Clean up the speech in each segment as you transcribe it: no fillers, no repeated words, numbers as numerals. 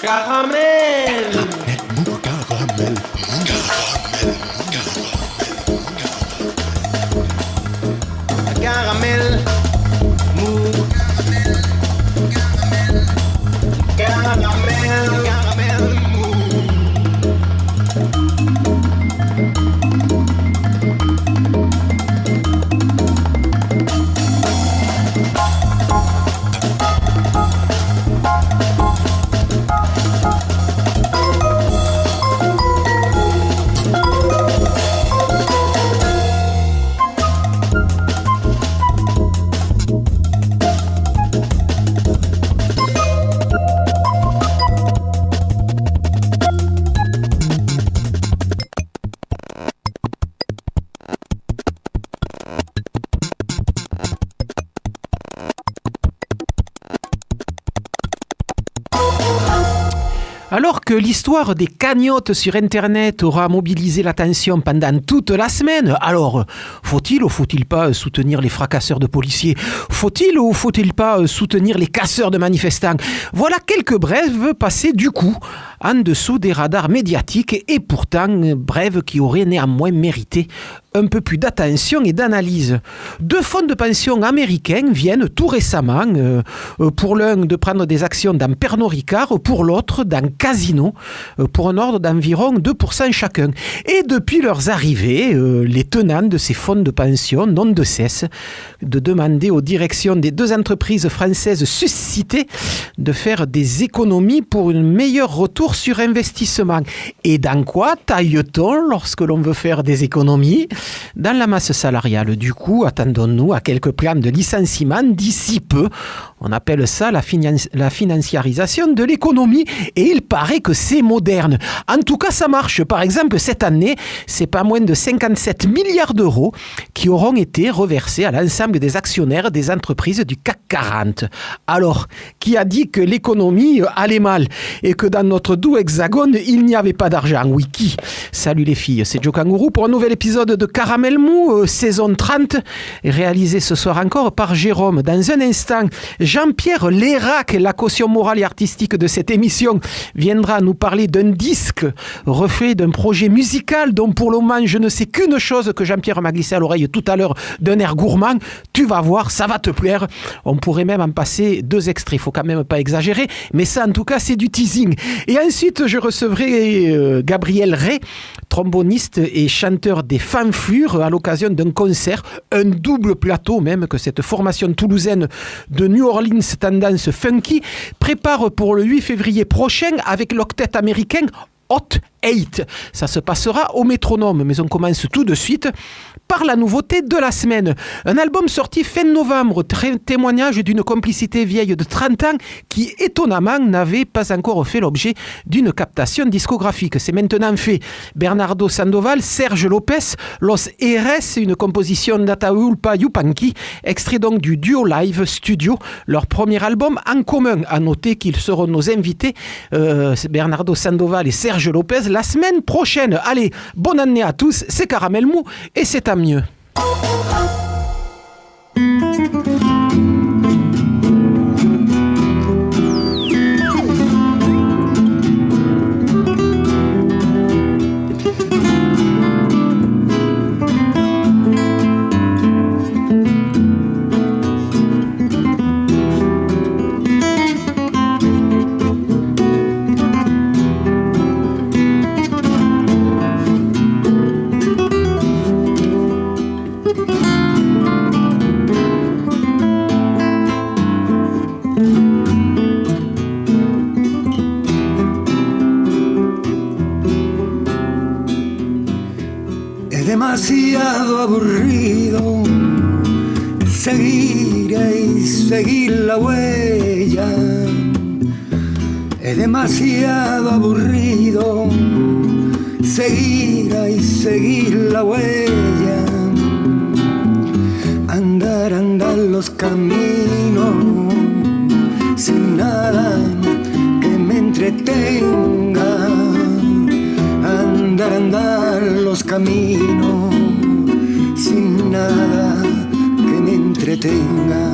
Caramel. Caramel. Caramel. Mou. Caramel. Caramel. Mou. Alors que l'histoire des cagnottes sur Internet aura mobilisé l'attention pendant toute la semaine, alors faut-il ou faut-il pas soutenir les fracasseurs de policiers ? Faut-il ou faut-il pas soutenir les casseurs de manifestants ? Voilà quelques brèves passées du coup en dessous des radars médiatiques et pourtant brèves qui auraient néanmoins mérité un peu plus d'attention et d'analyse. Deux fonds de pension américains viennent tout récemment, pour l'un de prendre des actions dans Pernod Ricard, pour l'autre dans Casino, pour un ordre d'environ 2% chacun. Et depuis leurs arrivées, les tenants de ces fonds de pension n'ont de cesse de demander aux directions des deux entreprises françaises suscitées de faire des économies pour un meilleur retour sur investissement. Et dans quoi taille-t-on lorsque l'on veut faire des économies ? Dans la masse salariale. Du coup, attendons-nous à quelques plans de licenciement d'ici peu. On appelle ça la financiarisation de l'économie et il paraît que c'est moderne. En tout cas, ça marche. Par exemple, cette année, c'est pas moins de 57 milliards d'euros qui auront été reversés à l'ensemble des actionnaires des entreprises du CAC 40. Alors, qui a dit que l'économie allait mal et que dans notre doux hexagone, il n'y avait pas d'argent? Oui, qui? Salut les filles, c'est Joe Kangourou pour un nouvel épisode de Caramel Mou, saison 30, réalisé ce soir encore par Jérôme. Dans un instant, Jean-Pierre Lérac, la caution morale et artistique de cette émission, viendra nous parler d'un disque, reflet d'un projet musical dont pour le moment je ne sais qu'une chose que Jean-Pierre m'a glissé à l'oreille tout à l'heure, d'un air gourmand. Tu vas voir, ça va te plaire. On pourrait même en passer 2 extraits, faut quand même pas exagérer, mais ça en tout cas c'est du teasing. Et ensuite je recevrai Gabriel Ray, tromboniste et chanteur des Fanflures, à l'occasion d'un concert, un double plateau même que cette formation toulousaine de New Orleans tendance funky prépare pour le 8 février prochain avec l'octet américain Hot 8. Ça se passera au Métronome, mais on commence tout de suite par la nouveauté de la semaine. Un album sorti fin novembre, témoignage d'une complicité vieille de 30 ans qui, étonnamment, n'avait pas encore fait l'objet d'une captation discographique. C'est maintenant fait. Bernardo Sandoval, Serge Lopez, Los Eres, une composition d'Ataulpa Yupanqui, extrait donc du duo live studio, leur premier album en commun. À noter qu'ils seront nos invités, Bernardo Sandoval et Serge Lopez, la semaine prochaine. Allez, bonne année à tous, c'est Caramel Mou et c'est tant mieux. Demasiado aburrido seguir y seguir la huella. Es demasiado aburrido seguir y seguir la huella. Andar los caminos sin nada que me entretenga. Andar los caminos sin nada que me entretenga.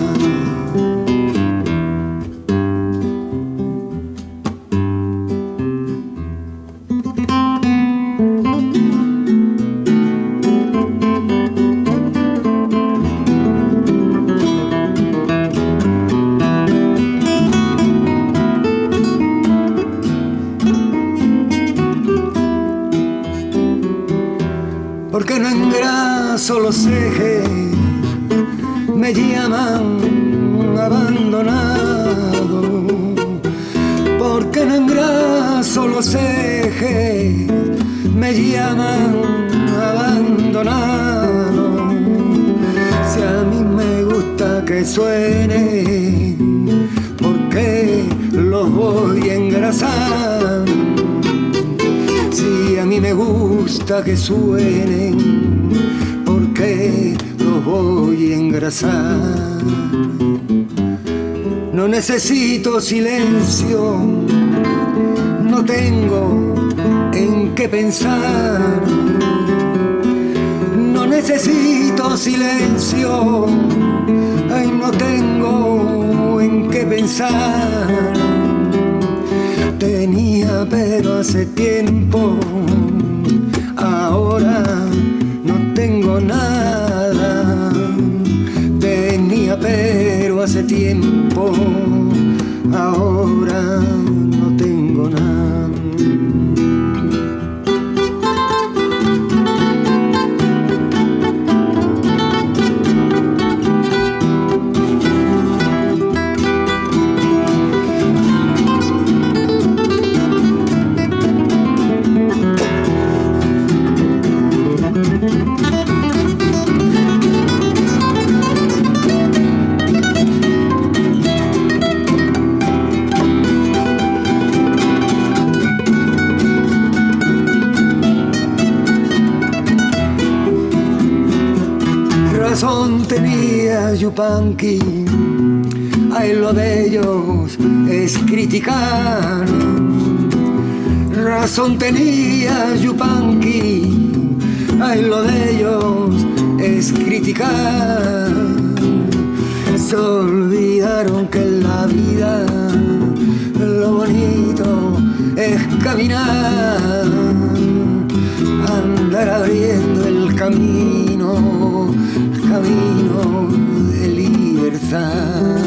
solo sé que me llaman abandonado, porque en Angra solo sé que me llaman abandonado. Si a mí me gusta que suene, porque los voy a engrasar. Si a mí me gusta que suenen, porque los voy a engrasar. No necesito silencio, no tengo en qué pensar. No necesito silencio, ay, no tengo en qué pensar. Tenía pero hace tiempo, ahora no tengo nada. Tenía pero hace tiempo, ahora no tengo nada. Razón tenía Yupanqui, ay, lo de ellos es criticar. Razón tenía Yupanqui, ay, lo de ellos es criticar. Se olvidaron que en la vida lo bonito es caminar, andar abriendo el camino de libertad.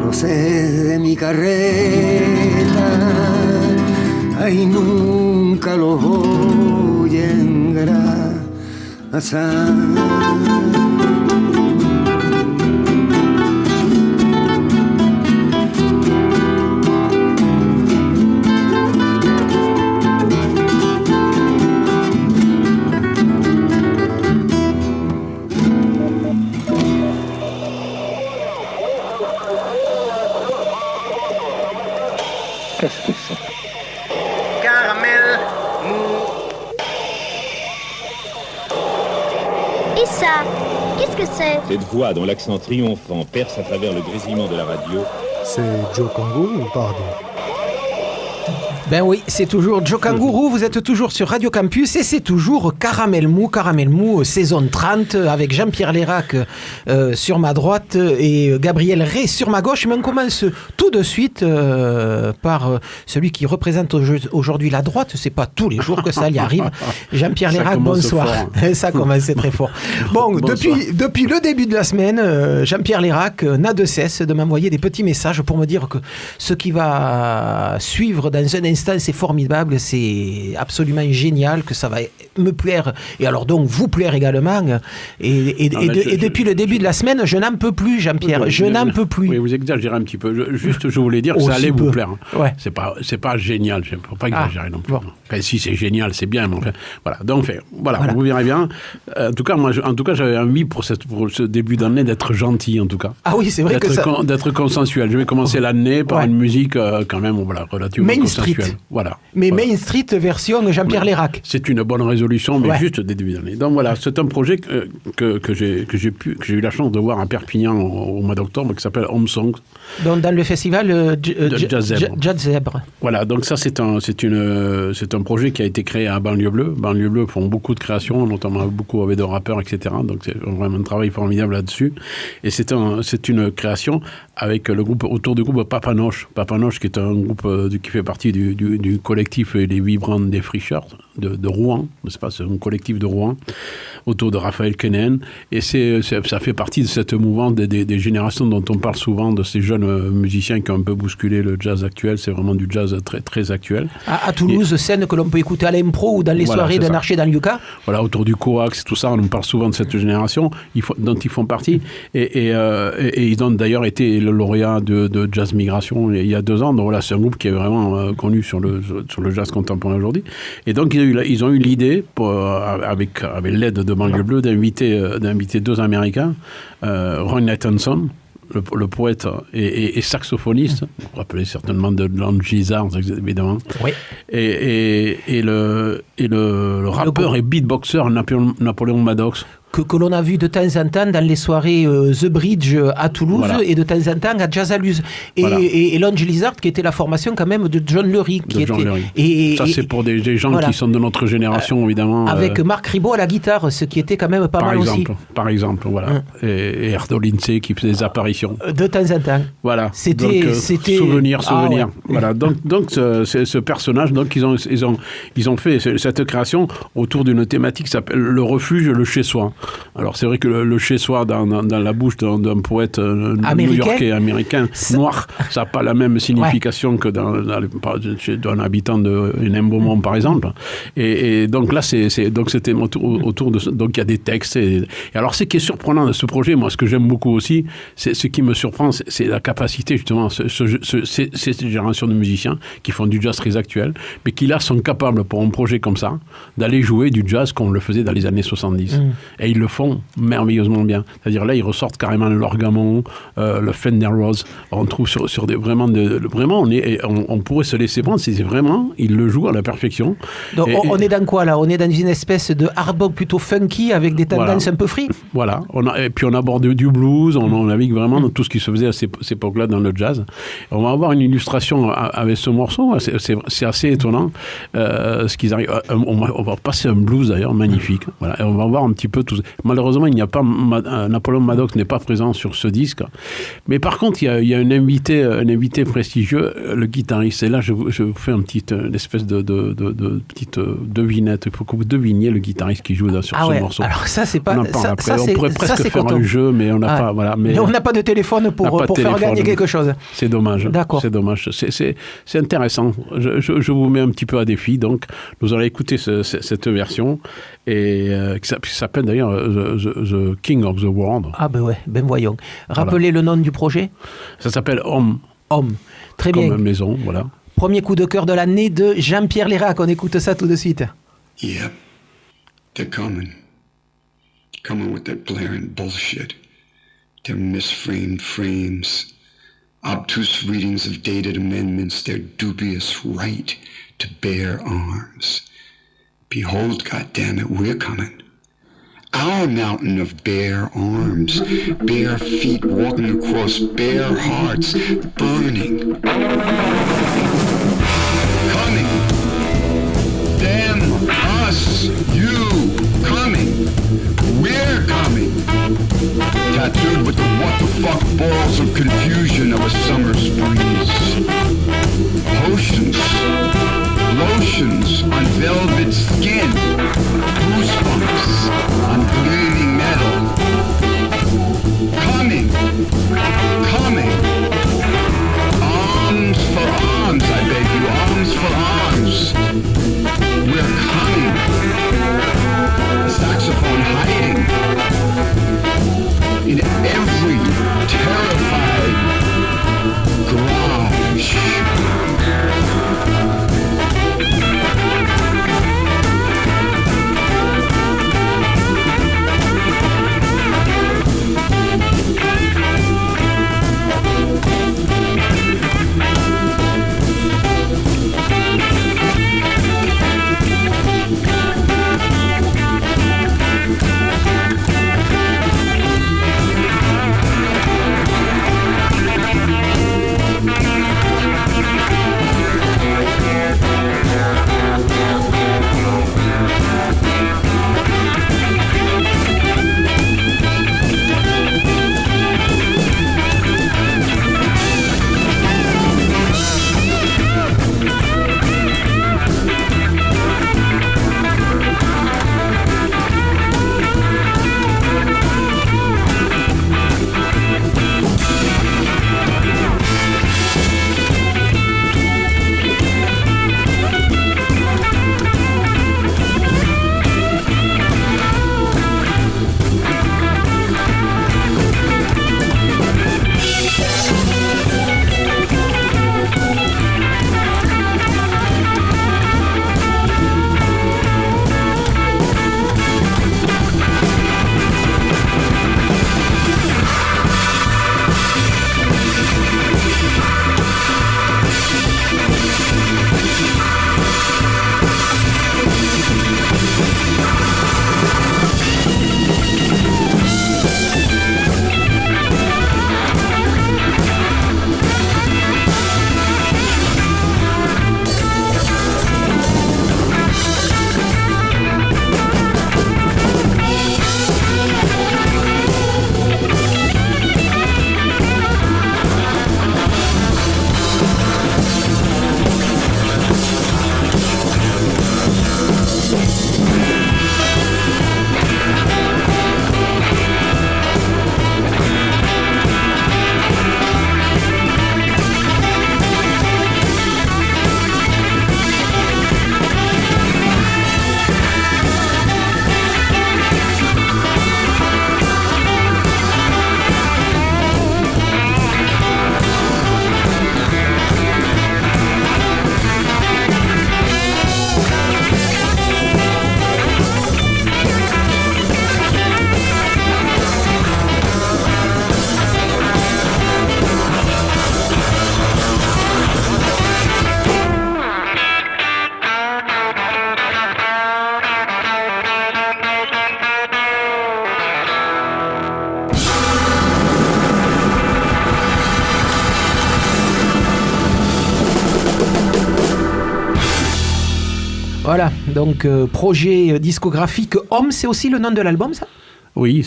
No sé de mi carreta, ay, nunca lo voy a engrasar. Qu'est-ce que c'est? Caramel mou. Et ça, qu'est-ce que c'est? Cette voix dont l'accent triomphant perce à travers le grésillement de la radio. C'est Joe Kangourou, pardon. Ben oui, c'est toujours Joe Kangourou, vous êtes toujours sur Radio Campus et c'est toujours Caramel Mou, saison 30 avec Jean-Pierre Lérac sur ma droite et Gabriel Rey sur ma gauche. Mais on commence tout de suite par celui qui représente aujourd'hui la droite. C'est pas tous les jours que ça y arrive. Jean-Pierre Lérac, bonsoir. Fort. Ça commence très fort. Bon, depuis le début de la semaine, Jean-Pierre Lérac n'a de cesse de m'envoyer des petits messages pour me dire que ce qui va suivre dans un instant, c'est formidable, c'est absolument génial, que ça va me plaire et alors donc vous plaire également. Et depuis le début de la semaine, je n'en peux plus, Jean-Pierre, je n'en peux plus. Oui, vous exagérez un petit peu. Je voulais dire que ça allait vous plaire. Ouais. C'est pas génial, je ne peux pas exagérer non plus. Bon. Enfin, si c'est génial, c'est bien, mais enfin, voilà. Donc, voilà. Vous verrez bien. En tout cas, j'avais envie pour ce début d'année d'être gentil, en tout cas. Ah oui, c'est vrai que ça... d'être consensuel. Je vais commencer l'année par une musique quand même, voilà, relativement consensuelle. Voilà. Mais Main Street version Jean-Pierre Lérac. C'est une bonne résolution, mais juste des débuts d'année. Donc voilà, c'est un projet que j'ai eu la chance de voir à Perpignan au mois d'octobre, qui s'appelle Home Songs. Donc dans le festival Jazz Zèbre. Voilà, donc ça c'est un projet qui a été créé à Banlieue Bleue. Banlieue Bleue font beaucoup de créations, notamment beaucoup avec des rappeurs, etc. Donc c'est vraiment un travail formidable là-dessus. Et c'est une création avec le groupe, autour du groupe Papanoche. Papanoche qui est un groupe qui fait partie du du collectif Les Vibrants Défricheurs de Rouen, n'est-ce pas, c'est un collectif de Rouen, autour de Raphaël Quenen, et ça fait partie de cette mouvance des générations dont on parle souvent, de ces jeunes musiciens qui ont un peu bousculé le jazz actuel. C'est vraiment du jazz très, très actuel. À Toulouse, scène que l'on peut écouter à l'impro ou dans les soirées d'un archer dans Lucas. Voilà, autour du coax, tout ça, on parle souvent de cette génération dont ils font partie, et ils ont d'ailleurs été le lauréat de Jazz Migration il y a 2 ans. Donc voilà, c'est un groupe qui est vraiment connu sur le jazz contemporain aujourd'hui. Et donc ils ont eu l'idée, avec l'aide de Banlieue Bleue, d'inviter 2 Américains, Ron Atkinson, le poète et saxophoniste, vous vous rappelez certainement de Lon Gizzard, évidemment, oui. et le rappeur et beatboxer Napoléon Maddox, que l'on a vu de temps en temps dans les soirées The Bridge à Toulouse, voilà. Et de temps en temps à Jazz à Luz. Et Lon Gizzard, qui était la formation quand même de John Lurie. Ça, c'est pour des gens qui sont de notre génération, évidemment. Avec Marc Ribot à la guitare, ce qui était quand même pas mal aussi. Par exemple, voilà. Et Erdo Lindsay qui faisait des apparitions. De temps en temps. Voilà. C'était souvenir. Ouais. Voilà. Donc ce personnage, donc ils ont fait cette création autour d'une thématique qui s'appelle le refuge, le chez-soi. Alors c'est vrai que le chez-soi dans la bouche d'un poète new-yorkais américain noir, ça n'a pas la même signification que d'un habitant de Hénin-Beaumont par exemple. Et donc là c'était autour de donc il y a des textes et alors ce qui est surprenant de ce projet, moi ce que j'aime beaucoup aussi, c'est ce qui me surprend, c'est la capacité justement cette génération de musiciens qui font du jazz très actuel, mais qui là sont capables pour un projet comme ça d'aller jouer du jazz comme on le faisait dans les années 70. Et ils le font merveilleusement bien. C'est-à-dire là, ils ressortent carrément l'orgamon, le Fender Rhodes. On trouve sur des vraiment on pourrait se laisser prendre. C'est vraiment, ils le jouent à la perfection. Donc on est dans quoi là ? On est dans une espèce de hard bop plutôt funky avec des tendances un peu free. Voilà. Et puis on aborde du blues. On navigue vraiment dans tout ce qui se faisait à cette époque-là dans le jazz. On va avoir une illustration avec ce morceau. C'est assez étonnant ce qu'ils arrivent. On va passer un blues d'ailleurs magnifique. Voilà. Et on va voir un petit peu tout. Malheureusement, il n'y a pas Napoléon Maddox n'est pas présent sur ce disque. Mais par contre, il y a un invité prestigieux, le guitariste. Et là, je vous fais une espèce de petite devinette. Il faut que vous deviniez le guitariste qui joue sur ce morceau. Alors ça, c'est pas. On pourrait presque faire un jeu, mais on n'a pas. Voilà. Mais on n'a pas de téléphone pour faire gagner quelque chose. C'est dommage. D'accord. C'est dommage. C'est intéressant. Je vous mets un petit peu à défi. Donc, nous allons écouter cette version et qui s'appelle d'ailleurs The King of the World. Ah ben ouais, ben voyons. Rappelez le nom du projet. Ça s'appelle Home. Home, très bien. Comme maison, voilà. Premier coup de cœur de l'année de Jean-Pierre Lérac. On écoute ça tout de suite. Yep, they're coming. Coming with that blaring bullshit. Their misframed frames. Obtuse readings of dated amendments. Their dubious right to bear arms. Behold, goddammit, we're coming. Our mountain of bare arms, bare feet walking across bare hearts, burning. Coming. Them, us, you, coming. We're coming. Tattooed with the what the fuck balls of confusion of a summer's breeze. Potions. Lotions on velvet skin, goosebumps on gleaming metal. Coming, coming. Arms for arms, I beg you, arms for arms. We're coming. The saxophone hiding in every terrified garage. Voilà, donc projet discographique Homme, c'est aussi le nom de l'album, ça ? Oui,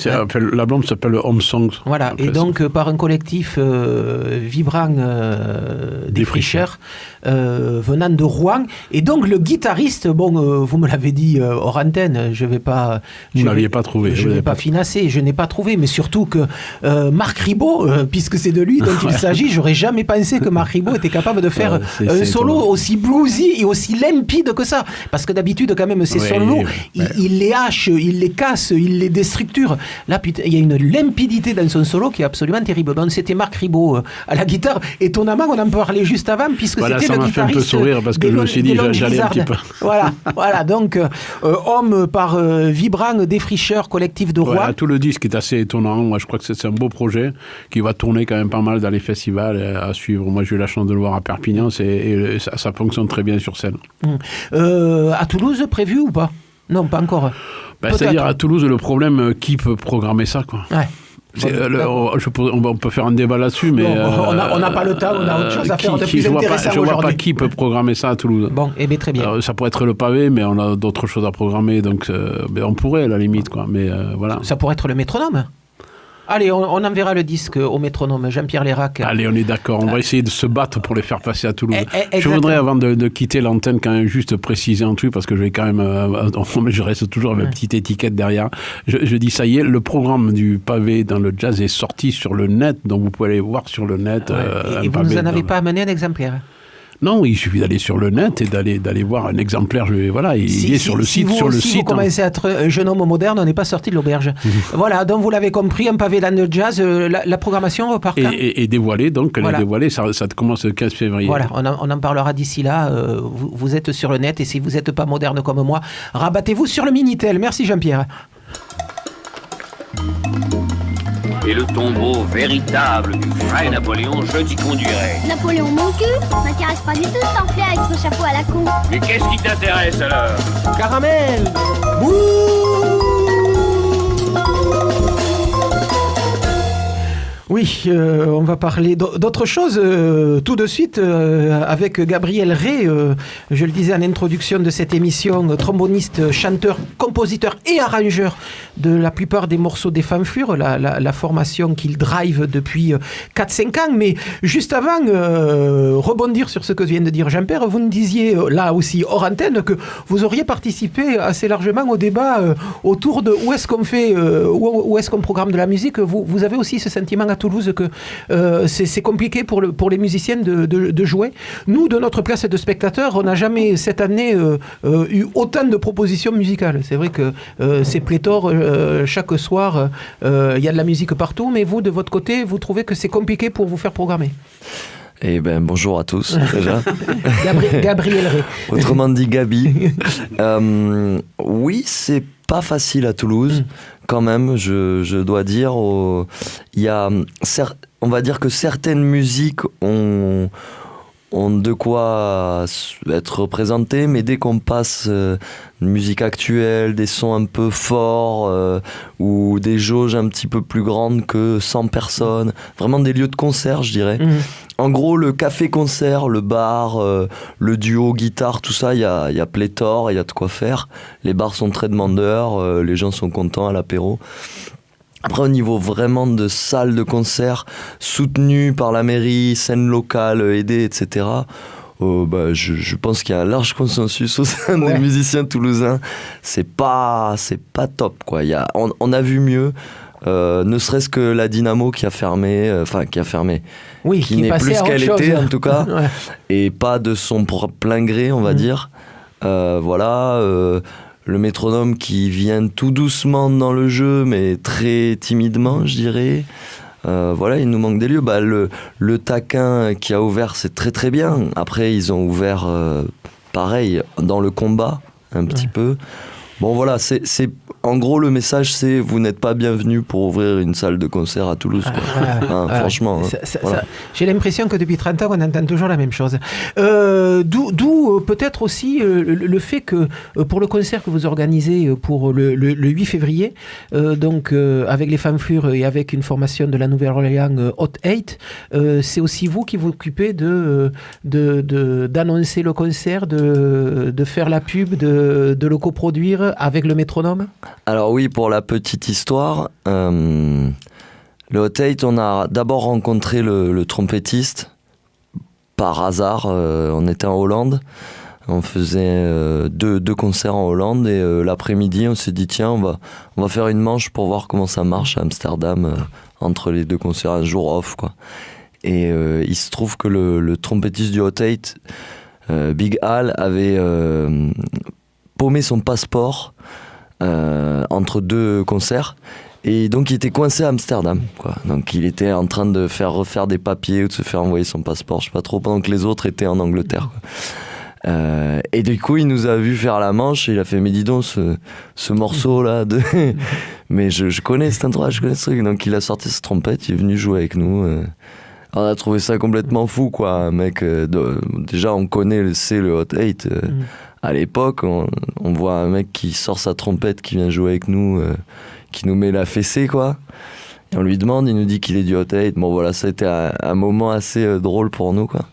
l'album s'appelle Home Songs. Voilà, et donc par un collectif vibrant défricheur venant de Rouen. Et donc le guitariste, vous me l'avez dit hors antenne, je vais pas... Vous ne l'aviez pas trouvé. Je ne vais pas financer, je n'ai pas trouvé, mais surtout que Marc Ribot, puisque c'est de lui dont il s'agit, j'aurais jamais pensé que Marc Ribot était capable de faire un solo aussi bluesy et aussi limpide que ça. Parce que d'habitude, quand même, ces solos, il les hache, il les casse, il les déstructure. Là, putain, il y a une limpidité dans son solo qui est absolument terrible. Donc, c'était Marc Ribot à la guitare. Étonnamment, on en parlait juste avant, puisque c'était le guitariste. Ça m'a fait un peu sourire parce que je me suis dit, j'allais un petit peu. Voilà. Donc, Homme par Vibrant Défricheur, collectif de Rouen. Tout le disque est assez étonnant. Moi, je crois que c'est un beau projet qui va tourner quand même pas mal dans les festivals à suivre. Moi, j'ai eu la chance de le voir à Perpignan et ça fonctionne très bien sur scène. À Toulouse, prévu ou pas ? Non, pas encore. C'est-à-dire à Toulouse, le problème, qui peut programmer ça, quoi. Ouais. On peut faire un débat là-dessus, mais... on n'a pas le temps, on a autre chose à faire de plus intéressant aujourd'hui. Je ne vois pas qui peut programmer ça à Toulouse. Bon, bien, très bien. Ça pourrait être le pavé, mais on a d'autres choses à programmer, donc on pourrait à la limite, quoi. Mais voilà. Ça pourrait être le métronome. Allez, on enverra le disque au métronome, Jean-Pierre Lérac. Allez, on est d'accord. On va essayer de se battre pour les faire passer à Toulouse. Je voudrais, avant de quitter l'antenne, quand même juste préciser un truc, parce que je vais quand même... je reste toujours avec ma petite étiquette derrière. Je dis, ça y est, le programme du pavé dans le jazz est sorti sur le net, donc vous pouvez aller voir sur le net. Et vous nous en avez pas amené un exemplaire ? Non, il suffit d'aller sur le net et d'aller voir un exemplaire. Il est sur le site. Si vous commencez à être un jeune homme moderne, on n'est pas sorti de l'auberge. Voilà, donc vous l'avez compris, un pavé dans le jazz, la programmation repart quand ? Et dévoilée, donc elle est dévoilée, ça commence le 15 février. Voilà, on en parlera d'ici là. Vous êtes sur le net et si vous n'êtes pas moderne comme moi, rabattez-vous sur le Minitel. Merci Jean-Pierre. Et le tombeau véritable du vrai Napoléon, je t'y conduirai. Napoléon mon cul m'intéresse pas du tout ce pamphlet avec son chapeau à la con. Mais qu'est-ce qui t'intéresse alors ? Caramel. Oui, on va parler d'autre chose tout de suite avec Gabriel Rey, je le disais en introduction de cette émission, tromboniste, chanteur, compositeur et arrangeur de la plupart des morceaux des Fanflures, la formation qu'il drive depuis 4-5 ans. Mais juste avant, rebondir sur ce que vient de dire Jean-Pierre, vous nous disiez là aussi hors antenne que vous auriez participé assez largement au débat autour de où est-ce qu'on fait, où est-ce qu'on programme de la musique. Vous avez aussi ce sentiment à Toulouse que c'est compliqué pour les musiciens de jouer. Nous, de notre place de spectateurs, on n'a jamais cette année eu autant de propositions musicales. C'est vrai que c'est pléthore. Chaque soir, il y a de la musique partout, mais vous, de votre côté, vous trouvez que c'est compliqué pour vous faire programmer ? Eh ben, bonjour à tous, déjà. Gabriel Rey. Autrement dit, Gabi. Oui, c'est pas facile à Toulouse, quand même, je dois dire. Il y a, on va dire que certaines musiques ont de quoi être représentées, mais dès qu'on passe une musique actuelle, des sons un peu forts, ou des jauges un petit peu plus grandes que 100 personnes, vraiment des lieux de concert, je dirais. En gros, le café-concert, le bar, le duo, guitare, tout ça, il y a pléthore, il y a de quoi faire. Les bars sont très demandeurs, les gens sont contents à l'apéro. Après, au niveau vraiment de salles de concert, soutenues par la mairie, scène locale, aidée, etc., je pense qu'il y a un large consensus au sein des musiciens toulousains. C'est pas top, quoi. On a vu mieux. Ne serait-ce que la Dynamo qui a fermé, oui, qui n'est plus ce qu'elle était en tout cas, et pas de son plein gré, on va dire. Le métronome qui vient tout doucement dans le jeu, mais très timidement, je dirais. Il nous manque des lieux. Le Taquin qui a ouvert, c'est très très bien. Après, ils ont ouvert pareil dans le combat un petit peu. Bon voilà, en gros, le message, c'est vous n'êtes pas bienvenus pour ouvrir une salle de concert à Toulouse. Franchement. Voilà. J'ai l'impression que depuis 30 ans, on entend toujours la même chose. D'où peut-être aussi le fait que pour le concert que vous organisez pour le 8 février, donc avec les Fanflures et avec une formation de la Nouvelle-Orléans Hot 8, c'est aussi vous qui vous occupez d'annoncer le concert, de faire la pub, de le coproduire avec le métronome? Alors oui, pour la petite histoire, le Hot 8, on a d'abord rencontré le trompettiste par hasard. On était en Hollande, on faisait deux concerts en Hollande et l'après-midi, on s'est dit tiens, on va faire une manche pour voir comment ça marche à Amsterdam entre les deux concerts, un jour off, quoi. Et il se trouve que le trompettiste du Hot 8, Big Al, avait paumé son passeport entre deux concerts, et donc il était coincé à Amsterdam, quoi. Donc il était en train de refaire des papiers ou de se faire envoyer son passeport, je sais pas trop, pendant que les autres étaient en Angleterre, quoi. Et du coup il nous a vu faire la manche et il a fait mais dis donc ce morceau là mais je connais cet endroit, je connais ce truc. Donc il a sorti sa trompette, il est venu jouer avec nous. On a trouvé ça complètement fou, quoi. Un mec, déjà on connaît le Hot 8. À l'époque, on voit un mec qui sort sa trompette, qui vient jouer avec nous, qui nous met la fessée, quoi. Et on lui demande, il nous dit qu'il est du Hot 8. Bon voilà, ça a été un moment assez drôle pour nous, quoi.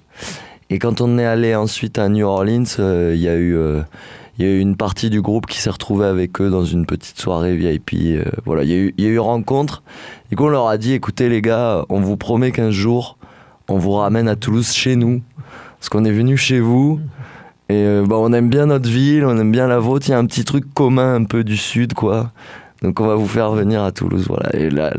Et quand on est allé ensuite à New Orleans, il y a eu une partie du groupe qui s'est retrouvée avec eux dans une petite soirée VIP. Voilà, il y a eu rencontre. Du coup, on leur a dit, écoutez les gars, on vous promet qu'un jour, on vous ramène à Toulouse chez nous, parce qu'on est venu chez vous. Et on aime bien notre ville, on aime bien la vôtre. Il y a un petit truc commun un peu du sud, quoi. Donc on va vous faire venir à Toulouse, voilà. Et là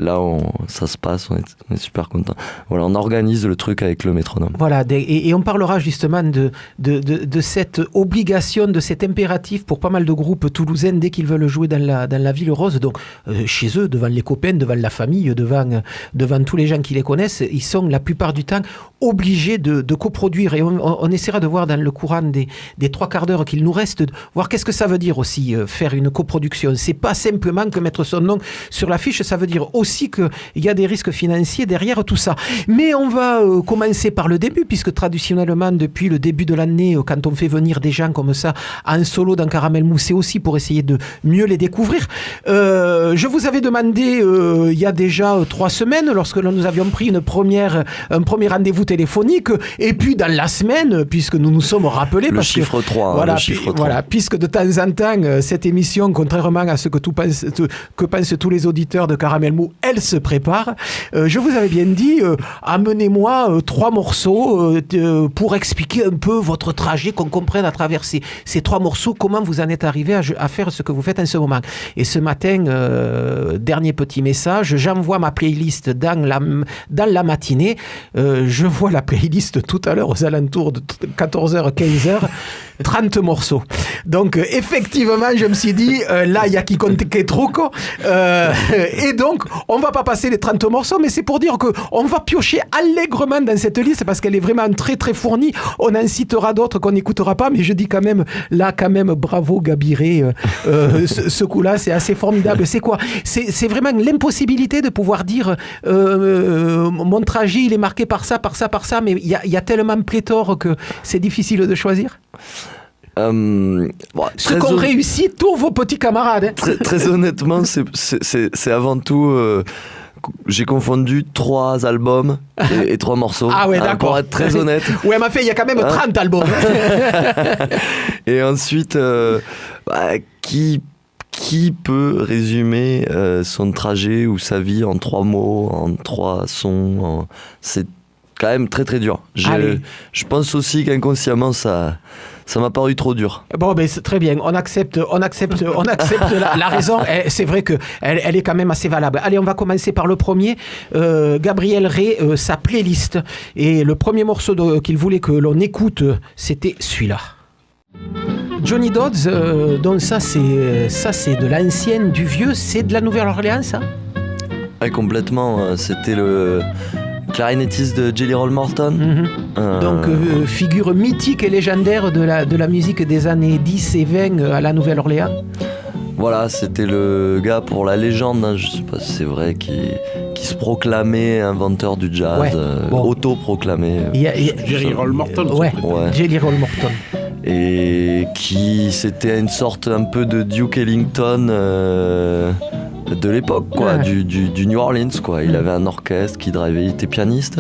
ça se passe, on est super contents. Voilà, on organise le truc avec le métronome. Voilà, et on parlera justement de cette obligation, de cet impératif pour pas mal de groupes toulousains dès qu'ils veulent jouer dans la ville rose. Donc chez eux, devant les copains, devant la famille, devant tous les gens qui les connaissent, ils sont la plupart du temps obligés de coproduire. Et on essaiera de voir dans le courant des 3 quarts d'heure qu'il nous reste, voir qu'est-ce que ça veut dire aussi faire une coproduction. C'est pas simplement que mettre son nom sur l'affiche, ça veut dire aussi qu'il y a des risques financiers derrière tout ça. Mais on va commencer par le début, puisque traditionnellement, depuis le début de l'année, quand on fait venir des gens comme ça en solo dans Caramel Mou, c'est aussi pour essayer de mieux les découvrir. Je vous avais demandé il y a déjà 3 semaines, lorsque nous avions pris un premier rendez-vous téléphonique, et puis dans la semaine, puisque nous nous sommes rappelés... Le chiffre 3. Voilà, le chiffre 3. Voilà, puisque de temps en temps, cette émission, contrairement à ce que pensent tous les auditeurs de Caramel Mou, elle se prépare. Je vous avais bien dit, amenez-moi 3 morceaux pour expliquer un peu votre trajet, qu'on comprenne à travers ces 3 morceaux comment vous en êtes arrivé à faire ce que vous faites en ce moment. Et ce matin, dernier petit message, j'envoie ma playlist dans la matinée. Je vois la playlist tout à l'heure aux alentours de 14h, 15h. 30 morceaux. Donc, effectivement, je me suis dit, là, il y a qui compte que trop, quoi. Et donc, on va pas passer les 30 morceaux, mais c'est pour dire qu'on va piocher allègrement dans cette liste parce qu'elle est vraiment très, très fournie. On en citera d'autres qu'on n'écoutera pas, mais je dis quand même, bravo, Gabiré. Ce coup-là, c'est assez formidable. C'est quoi ? C'est vraiment l'impossibilité de pouvoir dire, mon trajet, il est marqué par ça, mais il y a tellement pléthore que c'est difficile de choisir. Ce qu'ont réussi tous vos petits camarades. Hein. Très honnêtement, c'est avant tout... j'ai confondu 3 albums et 3 morceaux. Ah ouais, d'accord. Pour être très honnête. Ouais, ma fille, il y a quand même 30 albums. Et ensuite, qui peut résumer son trajet ou sa vie en 3 mots, en 3 sons C'est quand même très très dur. Je pense aussi qu'inconsciemment ça m'a paru trop dur. Bon, ben c'est très bien. On accepte la raison. C'est vrai que elle est quand même assez valable. Allez, on va commencer par le premier. Gabriel Ray, sa playlist. Et le premier morceau qu'il voulait que l'on écoute, c'était celui-là. Johnny Dodds, donc ça c'est de l'ancienne, du vieux. C'est de la Nouvelle-Orléans, ça ? Ouais, complètement. C'était le clarinettiste de Jelly Roll Morton. Donc figure mythique et légendaire de la musique des années 10 et 20 à la Nouvelle-Orléans. Voilà, c'était le gars pour la légende, hein, je sais pas si c'est vrai, qui se proclamait inventeur du jazz, auto-proclamé. Jerry Roll Morton. Jerry Roll Morton. Et c'était une sorte un peu de Duke Ellington de l'époque, quoi, du New Orleans, quoi. Il avait un orchestre qui drivait, il était pianiste.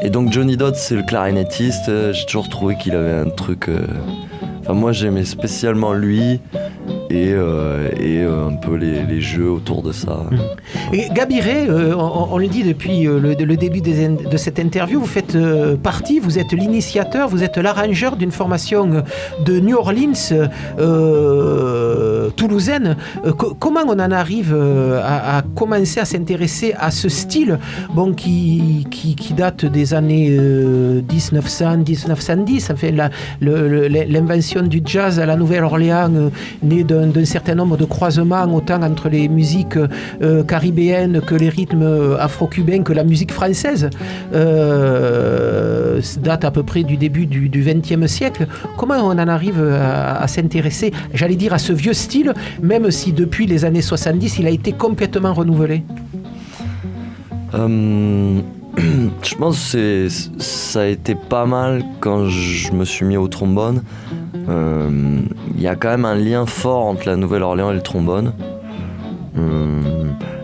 Et donc Johnny Dodds, c'est le clarinettiste. J'ai toujours trouvé qu'il avait un truc... moi, j'aimais spécialement lui et un peu les jeux autour de ça. Et Gaby Ray, on le dit depuis le début de cette interview, vous faites partie, vous êtes l'initiateur, vous êtes l'arrangeur d'une formation de New Orleans toulousaine. Comment on en arrive à commencer à s'intéresser à ce style qui date des années 1900-1910, enfin l'invention du jazz à la Nouvelle-Orléans, née d'un certain nombre de croisements, autant entre les musiques caribéennes que les rythmes afro-cubains, que la musique française, date à peu près du début du XXe siècle. Comment on en arrive à s'intéresser, j'allais dire, à ce vieux style, même si depuis les années 70, il a été complètement renouvelé? Je pense que ça a été pas mal quand je me suis mis au trombone. Il y a quand même un lien fort entre la Nouvelle-Orléans et le trombone.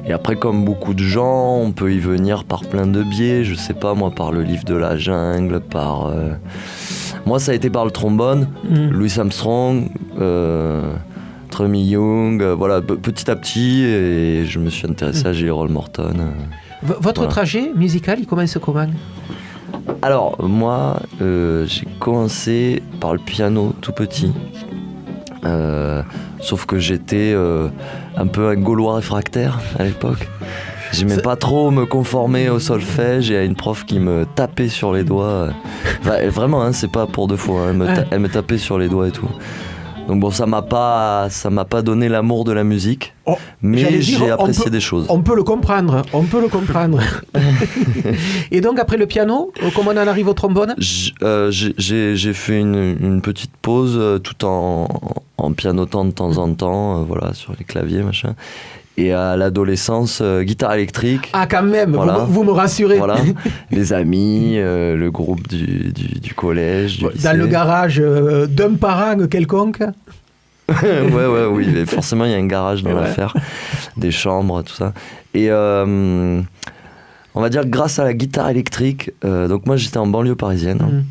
Et après, comme beaucoup de gens, on peut y venir par plein de biais. Je sais pas, moi, par le livre de la jungle, par... Moi, ça a été par le trombone, Louis Armstrong, Trummy Young, voilà, petit à petit, et je me suis intéressé à Jerry Roll Morton. Votre trajet musical, il commence comment? Alors, moi, j'ai commencé par le piano tout petit. Sauf que j'étais un peu un Gaulois réfractaire à l'époque. J'aimais pas trop me conformer au solfège et à une prof qui me tapait sur les doigts. Vraiment, hein, c'est pas pour deux fois. Hein, elle me tapait sur les doigts et tout. Donc bon, ça m'a pas donné l'amour de la musique, mais j'ai apprécié des choses. On peut le comprendre. Et donc après le piano, comment on en arrive au trombone? J'ai fait une petite pause tout en pianotant de temps en temps, voilà, sur les claviers, machin. Et à l'adolescence, guitare électrique. Ah, quand même, voilà. vous me rassurez. Voilà, les amis, le groupe du collège, du lycée. Dans le garage d'un parent quelconque. Oui, mais forcément, il y a un garage dans l'affaire, des chambres, tout ça. Et on va dire que grâce à la guitare électrique, donc moi j'étais en banlieue parisienne.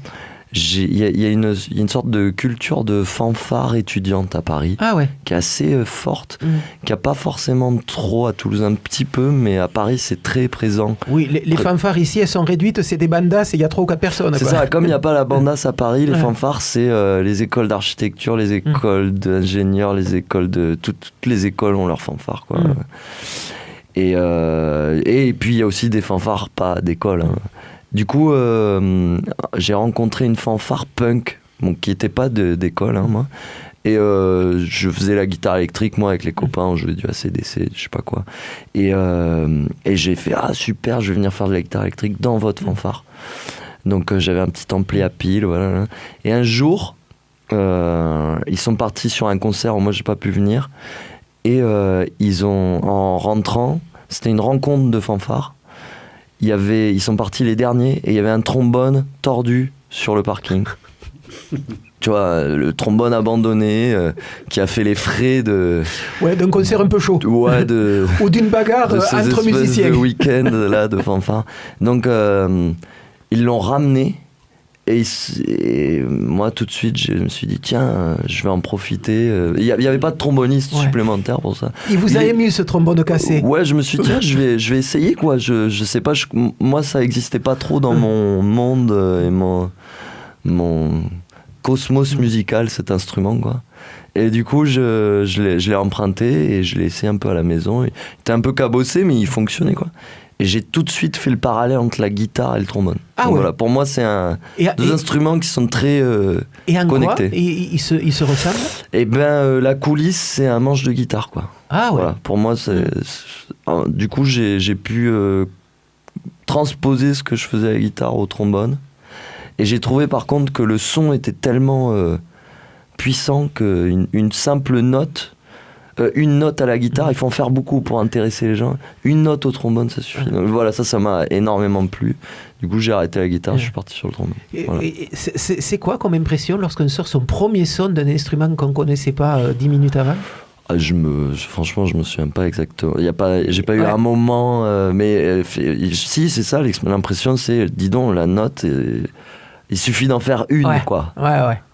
Il y a une sorte de culture de fanfare étudiante à Paris, qui est assez forte, qui n'a pas forcément trop à Toulouse, un petit peu, mais à Paris c'est très présent. Oui, les fanfares ici elles sont réduites, c'est des bandas et il y a 3 ou 4 personnes. C'est ça, comme il n'y a pas la bandas à Paris, les fanfares c'est les écoles d'architecture, les écoles d'ingénieurs, les écoles de... Toutes les écoles ont leurs fanfares, quoi. Et puis il y a aussi des fanfares pas d'école, hein. Du coup, j'ai rencontré une fanfare punk, qui n'était pas d'école, hein, moi. Et je faisais la guitare électrique, moi, avec les copains, on jouait du AC/DC, je sais pas quoi. Et j'ai fait, ah super, je vais venir faire de la guitare électrique dans votre fanfare. Donc j'avais un petit ampli à pile, voilà. Et un jour, ils sont partis sur un concert où moi j'ai pas pu venir. Et en rentrant, c'était une rencontre de fanfare. Ils sont partis les derniers et il y avait un trombone tordu sur le parking. Tu vois, le trombone abandonné qui a fait les frais d'un concert un peu chaud. Ou d'une bagarre entre musiciens. De week-end là, de fanfare. Donc ils l'ont ramené et moi tout de suite je me suis dit tiens, je vais en profiter. Il n'y avait pas de tromboniste supplémentaire pour ça. Il vous a ému ce trombone cassé? Ouais, je me suis dit tiens, je vais essayer quoi. Je sais pas, moi ça n'existait pas trop dans mon monde et mon cosmos musical, cet instrument, quoi. Et du coup je l'ai emprunté et je l'ai essayé un peu à la maison. Il était un peu cabossé mais il fonctionnait, quoi. Et j'ai tout de suite fait le parallèle entre la guitare et le trombone. Donc voilà, pour moi, c'est deux instruments qui sont très connectés. Et ils se ressemblent? Eh bien, la coulisse, c'est un manche de guitare, quoi. Voilà, pour moi, du coup, j'ai pu transposer ce que je faisais à la guitare au trombone. Et j'ai trouvé, par contre, que le son était tellement puissant qu'une simple note une note à la guitare, il faut en faire beaucoup pour intéresser les gens. Une note au trombone, ça suffit. Donc voilà, ça m'a énormément plu. Du coup, j'ai arrêté la guitare, je suis parti sur le trombone. Voilà. Et c'est quoi comme impression lorsqu'on sort son premier son d'un instrument qu'on ne connaissait pas 10 minutes avant? Franchement, je me souviens pas exactement. J'ai pas eu un moment, si, c'est ça, l'impression, c'est, dis donc, la note, il suffit d'en faire une, quoi.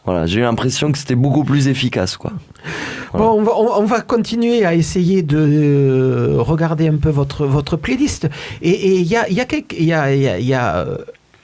Voilà, j'ai eu l'impression que c'était beaucoup plus efficace, quoi. Voilà. Bon, on va continuer à essayer de regarder un peu votre playlist. Et il y a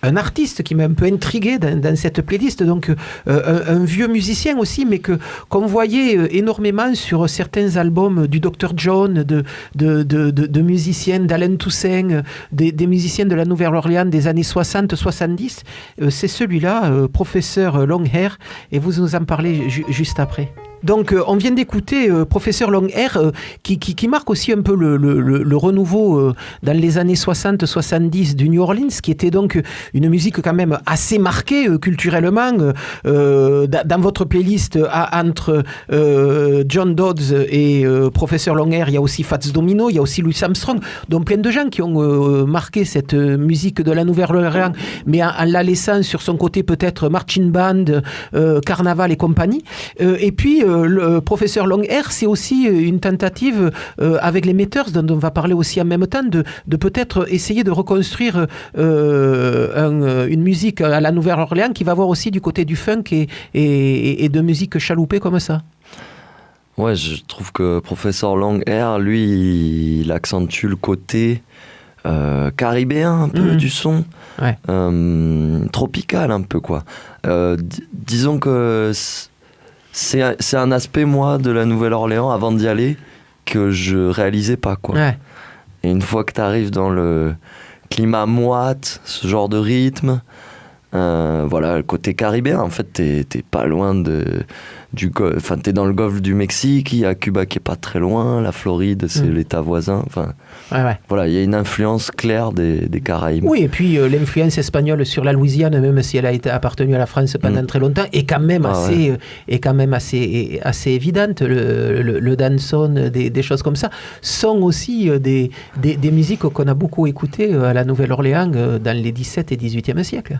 un artiste qui m'a un peu intrigué dans cette playlist, donc un vieux musicien aussi, mais qu'on voyait énormément sur certains albums du Dr. John, de musiciens d'Alain Toussaint, des musiciens de la Nouvelle-Orléans des années 60-70. C'est celui-là, Professeur Longhair, et vous nous en parlez juste après. Donc, on vient d'écouter Professeur Longhair, qui marque aussi un peu le renouveau dans les années 60-70 du New Orleans, qui était donc une musique quand même assez marquée culturellement. Dans votre playlist, entre John Dodds et Professeur Longhair, il y a aussi Fats Domino, il y a aussi Louis Armstrong, donc plein de gens qui ont marqué cette musique de la Nouvelle-Orléans, mais en la laissant sur son côté peut-être marching band, carnaval et compagnie. Et puis, le Professeur Longhair, c'est aussi une tentative avec les Meters, dont on va parler aussi en même temps, de peut-être essayer de reconstruire une musique à la Nouvelle-Orléans qui va avoir aussi du côté du funk et de musique chaloupée comme ça. Ouais, je trouve que Professeur Longhair, lui, il accentue le côté caribéen un peu du son, tropical un peu, quoi. Disons que c'est un aspect, moi, de la Nouvelle-Orléans, avant d'y aller, que je réalisais pas, quoi. Ouais. Et une fois que tu arrives dans le climat moite, ce genre de rythme, voilà, le côté caribéen, en fait, t'es pas loin t'es dans le golfe du Mexique, il y a Cuba qui est pas très loin, la Floride, c'est l'état voisin, enfin... Voilà, il y a une influence claire des Caraïbes. Oui, et puis l'influence espagnole sur la Louisiane, même si elle a appartenu à la France pendant très longtemps, est quand même assez évidente. Le dancehall, des choses comme ça, sont aussi des musiques qu'on a beaucoup écoutées à la Nouvelle-Orléans dans les 17 et 18e siècles.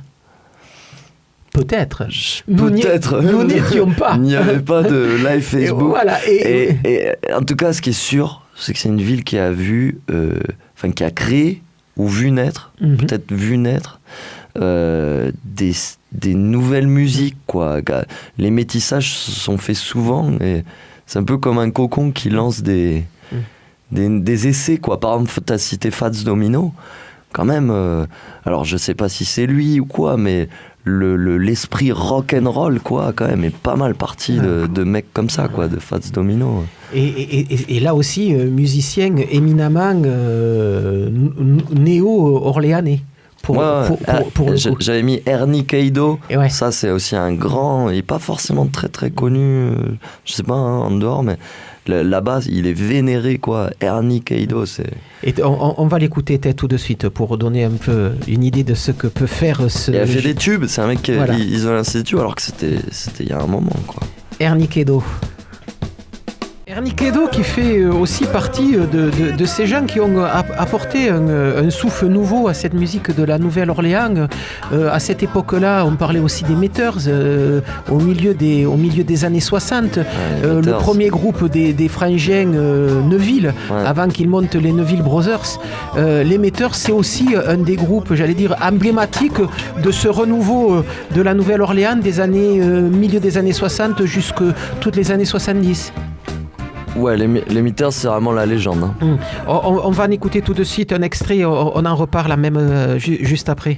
Peut-être. Nous n'étions pas. Il n'y avait pas de live Facebook. Et en tout cas, ce qui est sûr, c'est que c'est une ville qui a qui a créé ou vu naître, peut-être vu naître, des nouvelles musiques, quoi. Les métissages se sont faits souvent, et c'est un peu comme un cocon qui lance des essais, quoi. Par exemple, tu as cité Fats Domino, quand même. Alors, je sais pas si c'est lui ou quoi, mais l'esprit rock'n'roll, quoi, quand même, est pas mal parti de mecs comme ça, quoi, de Fats Domino. Et là aussi, musicien éminemment néo-orléanais. J'avais mis Ernie Caido. Ça, c'est aussi un grand. Il n'est pas forcément très très connu, je sais pas, en dehors, mais là-bas, il est vénéré, quoi. Ernie Caido, c'est. Et on va l'écouter tout de suite pour donner un peu une idée de ce que peut faire ce. Il a fait des tubes. C'est un mec qui ils ont lancé des tubes alors que c'était il y a un moment, quoi. Ernie Caido. Ernie Caido qui fait aussi partie de ces gens qui ont apporté un souffle nouveau à cette musique de la Nouvelle-Orléans. À cette époque-là, on parlait aussi des Meters, au milieu des années 60. Le premier groupe des frangins Neuville, avant qu'ils montent les Neuville Brothers. Les Meters, c'est aussi un des groupes, j'allais dire, emblématiques de ce renouveau de la Nouvelle-Orléans des années, milieu des années 60 jusque toutes les années 70. Ouais, les Meters, c'est vraiment la légende. Hein. On va en écouter tout de suite un extrait, on en reparle même juste après.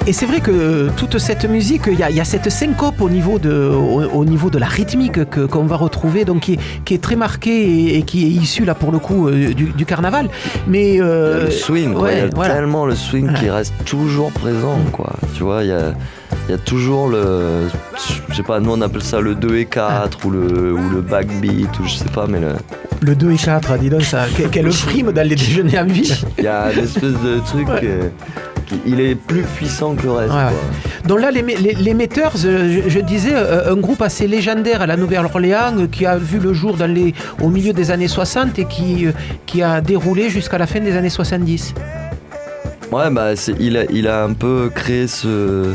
Et c'est vrai que toute cette musique, il y a cette syncope au niveau de la rythmique qu'on va retrouver, donc qui est très marquée et qui est issue là pour le coup du carnaval. Mais le swing, il y a tellement le swing qui reste toujours présent, quoi. Tu vois, il y a toujours je sais pas, nous on appelle ça le 2 et 4 ou le backbeat ou je sais pas, mais le 2 et 4, dis donc ça, quelle prime dans les déjeuners en ville. Il y a une espèce de truc il est plus puissant que le reste. Ouais. Donc là, les Meters, je disais, un groupe assez légendaire à la Nouvelle-Orléans qui a vu le jour au milieu des années 60 et qui a déroulé jusqu'à la fin des années 70. Ouais, il a un peu créé ce...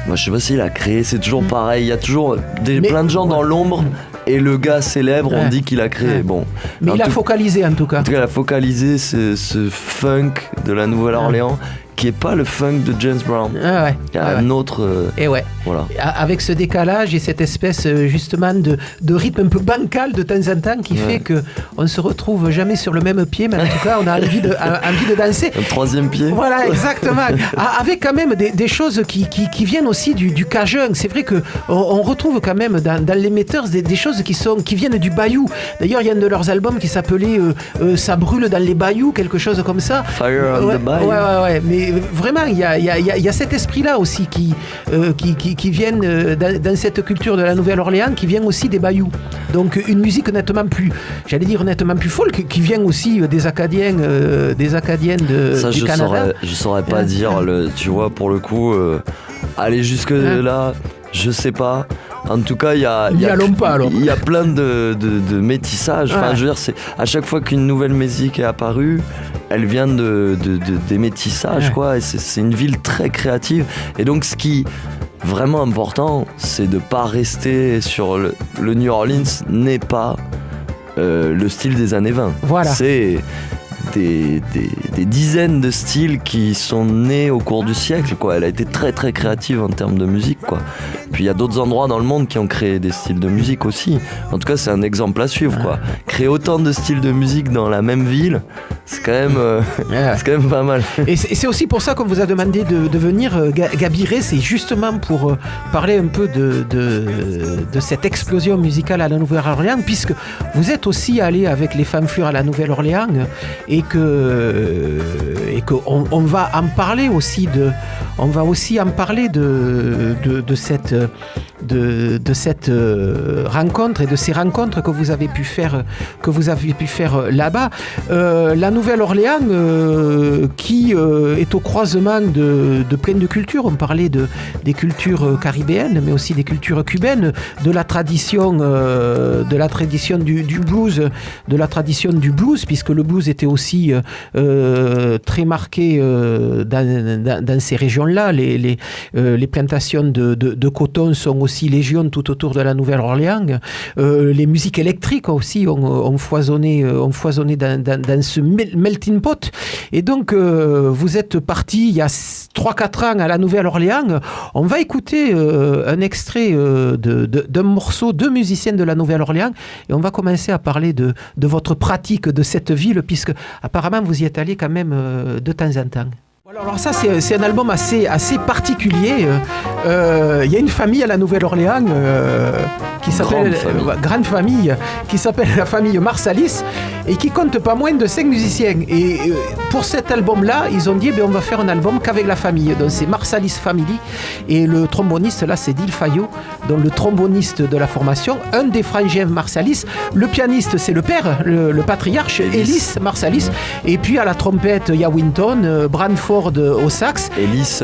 Moi, je sais pas s'il a créé, c'est toujours pareil. Il y a toujours plein de gens dans l'ombre. Et le gars célèbre, on dit qu'il a créé. Bon. Mais il a focalisé en tout cas. En tout cas, il a focalisé ce funk de la Nouvelle-Orléans qui est pas le funk de James Brown. Il y a un autre. Et voilà. Avec ce décalage et cette espèce justement de rythme un peu bancal de temps en temps qui fait que on se retrouve jamais sur le même pied, mais en tout cas on a envie de danser. Un troisième pied. Voilà, exactement. Avec quand même des choses qui viennent aussi du cajun. C'est vrai que on retrouve quand même dans les Meters des choses qui viennent du bayou. D'ailleurs, il y a un de leurs albums qui s'appelait Ça brûle dans les bayous, quelque chose comme ça. Fire on the bayou. Ouais. Mais vraiment, il y a cet esprit-là aussi qui viennent dans cette culture de la Nouvelle-Orléans, qui vient aussi des bayous. Donc une musique nettement plus folk, qui vient aussi des Acadiens, ça, du Canada. Je saurais pas dire. Tu vois, pour le coup, aller jusque là, je sais pas. En tout cas, il y a plein de métissage. Enfin, je veux dire, c'est à chaque fois qu'une nouvelle musique est apparue, elle vient des métissages, quoi. Et c'est une ville très créative. Et donc, ce qui est vraiment important, c'est de pas rester sur le New Orleans n'est pas le style des années 20. Voilà. C'est des dizaines de styles qui sont nés au cours du siècle, quoi. Elle a été très très créative en termes de musique, quoi. Puis il y a d'autres endroits dans le monde qui ont créé des styles de musique aussi. En tout cas, c'est un exemple à suivre, quoi. Créer autant de styles de musique dans la même ville, c'est quand même pas mal. Et c'est aussi pour ça qu'on vous a demandé de venir, Gabiré, c'est justement pour parler un peu de cette explosion musicale à la Nouvelle-Orléans, puisque vous êtes aussi allé avec les Fanflures à la Nouvelle-Orléans et qu'on va en parler aussi de cette rencontre et de ces rencontres que vous avez pu faire là-bas. La Nouvelle-Orléans qui est au croisement de plein de cultures. On parlait des cultures caribéennes, mais aussi des cultures cubaines, de la tradition du blues, puisque le blues était aussi très marqué dans ces régions-là. Les plantations de coton sont aussi légion tout autour de la Nouvelle-Orléans. Les musiques électriques aussi ont foisonné dans ce melting pot. Et donc, vous êtes parti il y a 3-4 ans à la Nouvelle-Orléans. On va écouter un extrait d'un morceau de musiciens de la Nouvelle-Orléans et on va commencer à parler de votre pratique de cette ville, puisque apparemment vous y êtes allé quand même de temps en temps. Alors ça, c'est un album assez particulier. Il y a une famille à la Nouvelle-Orléans qui s'appelle grande famille, qui s'appelle la famille Marsalis et qui compte pas moins de 5 musiciens. Et pour cet album-là, ils ont dit on va faire un album qu'avec la famille. Donc c'est Marsalis Family et le tromboniste là, c'est Dil Fayot, donc le tromboniste de la formation, un des frangins Marsalis. Le pianiste, c'est le père, le patriarche Ellis Marsalis. Et puis à la trompette, il y a Winton, Branford au sax. Ellis,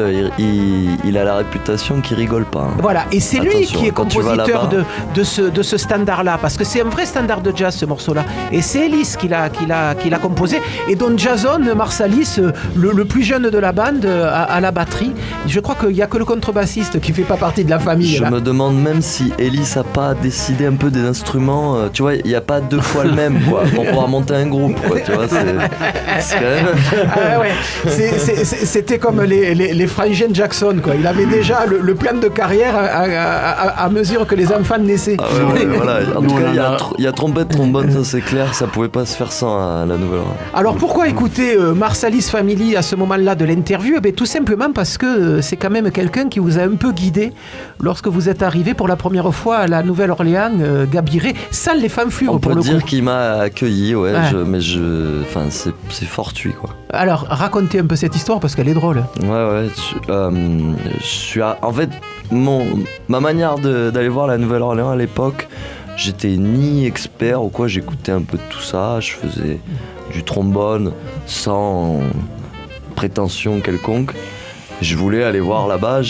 il a la réputation qu'il rigole pas. Hein. Voilà, et c'est lui qui est compositeur de ce standard-là, parce que c'est un vrai standard de jazz, ce morceau-là. Et c'est Ellis qui l'a composé. Et donc Jason Marsalis, le plus jeune de la bande, à la batterie. Je crois qu'il n'y a que le contrebassiste qui ne fait pas partie de la famille. Je me demande même si Ellis n'a pas décidé un peu des instruments. Tu vois, il n'y a pas 2 fois le même, quoi, pour pouvoir monter un groupe, quoi. Tu vois, c'est quand même... C'était comme les frangins Jackson, quoi. Il avait déjà le plan de carrière à mesure que les enfants naissaient. Voilà. En tout cas, il y a trompette, trombone, ça c'est clair, ça pouvait pas se faire sans à la Nouvelle-Orléans. Alors pourquoi écouter Marsalis Family à ce moment-là de l'interview ? Tout simplement parce que c'est quand même quelqu'un qui vous a un peu guidé lorsque vous êtes arrivé pour la première fois à la Nouvelle-Orléans, Gabiré, sans les fanflures. On peut dire qu'il m'a accueilli, c'est fortuit, quoi. Alors racontez un peu cette histoire parce qu'elle est drôle. En fait, ma manière d'aller voir la Nouvelle-Orléans à l'époque, j'étais ni expert ou quoi, j'écoutais un peu de tout ça, je faisais du trombone sans prétention quelconque. Je voulais aller voir là-bas.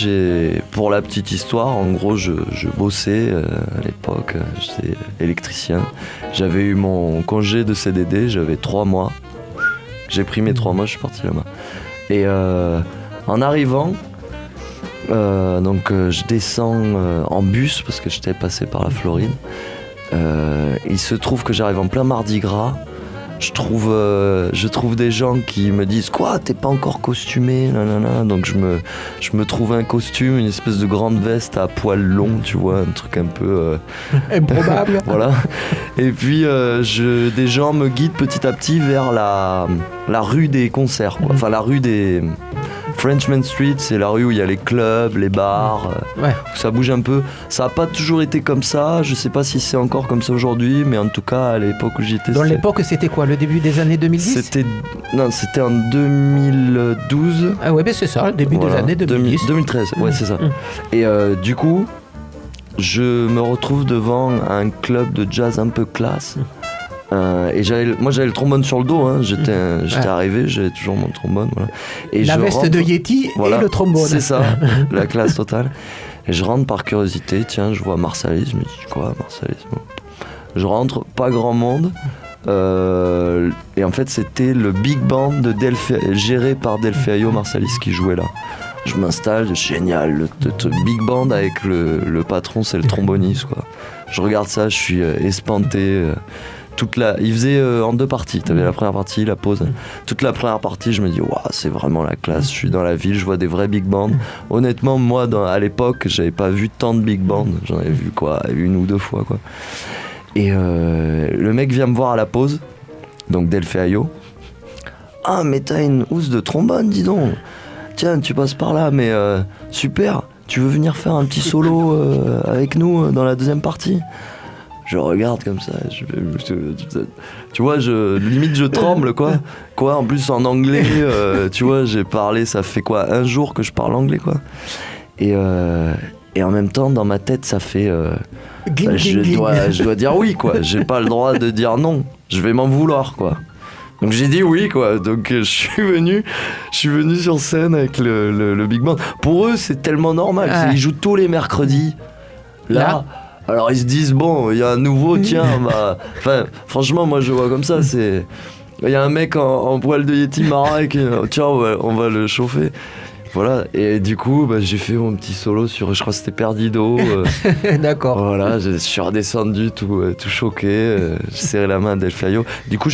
Pour la petite histoire, en gros, je bossais à l'époque. J'étais électricien. J'avais eu mon congé de CDD. J'avais 3 mois. J'ai pris mes 3 mois. Je suis parti là-bas. Et en arrivant, je descends en bus parce que j'étais passé par la Floride. Il se trouve que j'arrive en plein Mardi Gras. Je trouve des gens qui me disent quoi, t'es pas encore costumé, nanana. Donc je me trouve un costume, une espèce de grande veste à poils longs, tu vois, un truc un peu improbable. Voilà. Et puis des gens me guident petit à petit vers la rue des concerts, quoi. Enfin la rue des Frenchman Street, c'est la rue où il y a les clubs, les bars, où ça bouge un peu. Ça n'a pas toujours été comme ça, je sais pas si c'est encore comme ça aujourd'hui, mais en tout cas à l'époque où j'y étais. Dans l'époque, c'était quoi, le début des années 2010 ? C'était en 2012. Ah ouais, ben c'est ça, le début des années 2010. 2013, ouais, c'est ça. Et du coup, je me retrouve devant un club de jazz un peu classe. Et j'avais le trombone sur le dos, hein. J'étais arrivé, j'avais toujours mon trombone, voilà. Et la veste de Yeti et le trombone. C'est ça, la classe totale. Et je rentre par curiosité, tiens, je vois Marsalis, je me dis quoi, Marsalis, bon. Je rentre, pas grand monde. Et en fait, c'était le big band géré par Delfeayo Marsalis qui jouait là. Je m'installe, génial, le big band avec le patron, c'est le tromboniste, quoi. Je regarde ça, je suis espanté. Il faisait en 2 parties. T'avais la première partie, la pause. Toute la première partie, je me dis, waouh, c'est vraiment la classe. Je suis dans la ville, je vois des vrais big bands. Honnêtement, moi, à l'époque, j'avais pas vu tant de big bands. J'en avais vu 1 ou 2 fois, quoi. Et le mec vient me voir à la pause, donc Delfeayo. Ah, mais t'as une housse de trombone, dis donc. Tiens, tu passes par là, mais super. Tu veux venir faire un petit solo avec nous dans la deuxième partie ? Je regarde comme ça, tu vois, limite je tremble, quoi. En plus en anglais, tu vois, j'ai parlé, ça fait 1 jour que je parle anglais, quoi. Et en même temps, dans ma tête, ça fait... je dois dire oui, quoi. J'ai pas le droit de dire non. Je vais m'en vouloir, quoi. Donc j'ai dit oui, quoi. Donc je suis venu sur scène avec le big band. Pour eux, c'est tellement normal. Ils jouent tous les mercredis. Là. Alors ils se disent, bon, il y a un nouveau, tiens, enfin, franchement, moi je vois comme ça, il y a un mec en poil de Yeti marin, tiens, on va le chauffer. Voilà, et du coup, j'ai fait mon petit solo sur, je crois que c'était Perdido. D'accord. Voilà, je suis redescendu tout choqué, j'ai serré la main à Delfeayo. Du coup,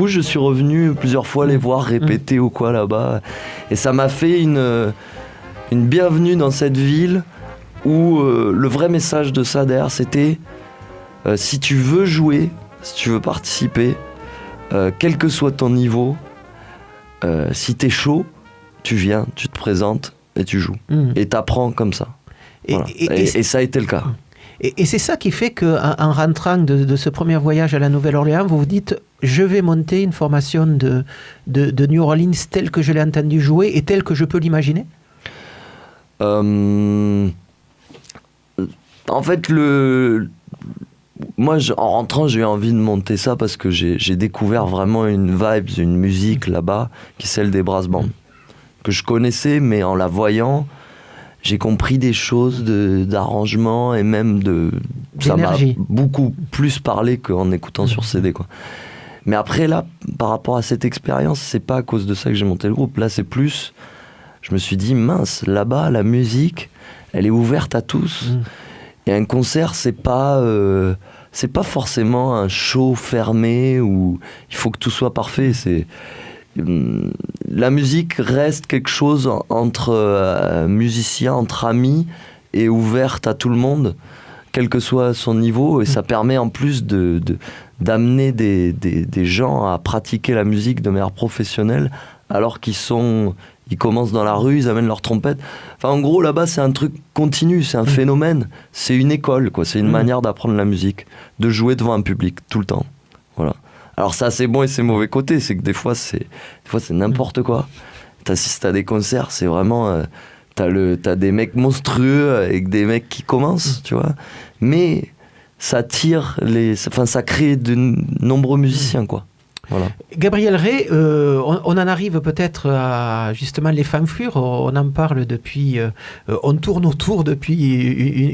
je suis revenu plusieurs fois les voir répéter ou quoi là-bas. Et ça m'a fait une bienvenue dans cette ville où le vrai message de ça derrière, c'était si tu veux jouer, si tu veux participer, quel que soit ton niveau, si t'es chaud, tu viens, tu te présentes et tu joues. Et t'apprends comme ça. Voilà. Et ça a été le cas. Et c'est ça qui fait qu'en rentrant de ce premier voyage à la Nouvelle-Orléans, vous vous dites, je vais monter une formation de New Orleans telle que je l'ai entendu jouer et telle que je peux l'imaginer ? En fait, moi, en rentrant, j'ai eu envie de monter ça parce que j'ai découvert vraiment une vibe, une musique là-bas, qui est celle des brass bands, que je connaissais, mais en la voyant, j'ai compris des choses d'arrangement et même ça m'a beaucoup plus parlé qu'en écoutant sur CD, quoi. Mais après, là, par rapport à cette expérience, c'est pas à cause de ça que j'ai monté le groupe. Là, c'est plus... Je me suis dit, mince, là-bas, la musique, elle est ouverte à tous. Et un concert, c'est pas forcément un show fermé où il faut que tout soit parfait. La musique reste quelque chose entre musiciens, entre amis, et ouverte à tout le monde, quel que soit son niveau. Et ça permet en plus d'amener des gens à pratiquer la musique de manière professionnelle, alors ils commencent dans la rue, ils amènent leur trompette. Enfin, en gros, là-bas, c'est un truc continu, c'est un phénomène. C'est une école, quoi. C'est une manière d'apprendre la musique, de jouer devant un public, tout le temps. Voilà. Alors ça, c'est bon et c'est mauvais côté. C'est que des fois, c'est n'importe quoi. T'assistes à des concerts, c'est vraiment... T'as des mecs monstrueux avec des mecs qui commencent, tu vois. Mais ça tire ça crée de nombreux musiciens, quoi. Voilà. Gabriel Ray, on en arrive peut-être à justement les fanflures. On en parle depuis, on tourne autour depuis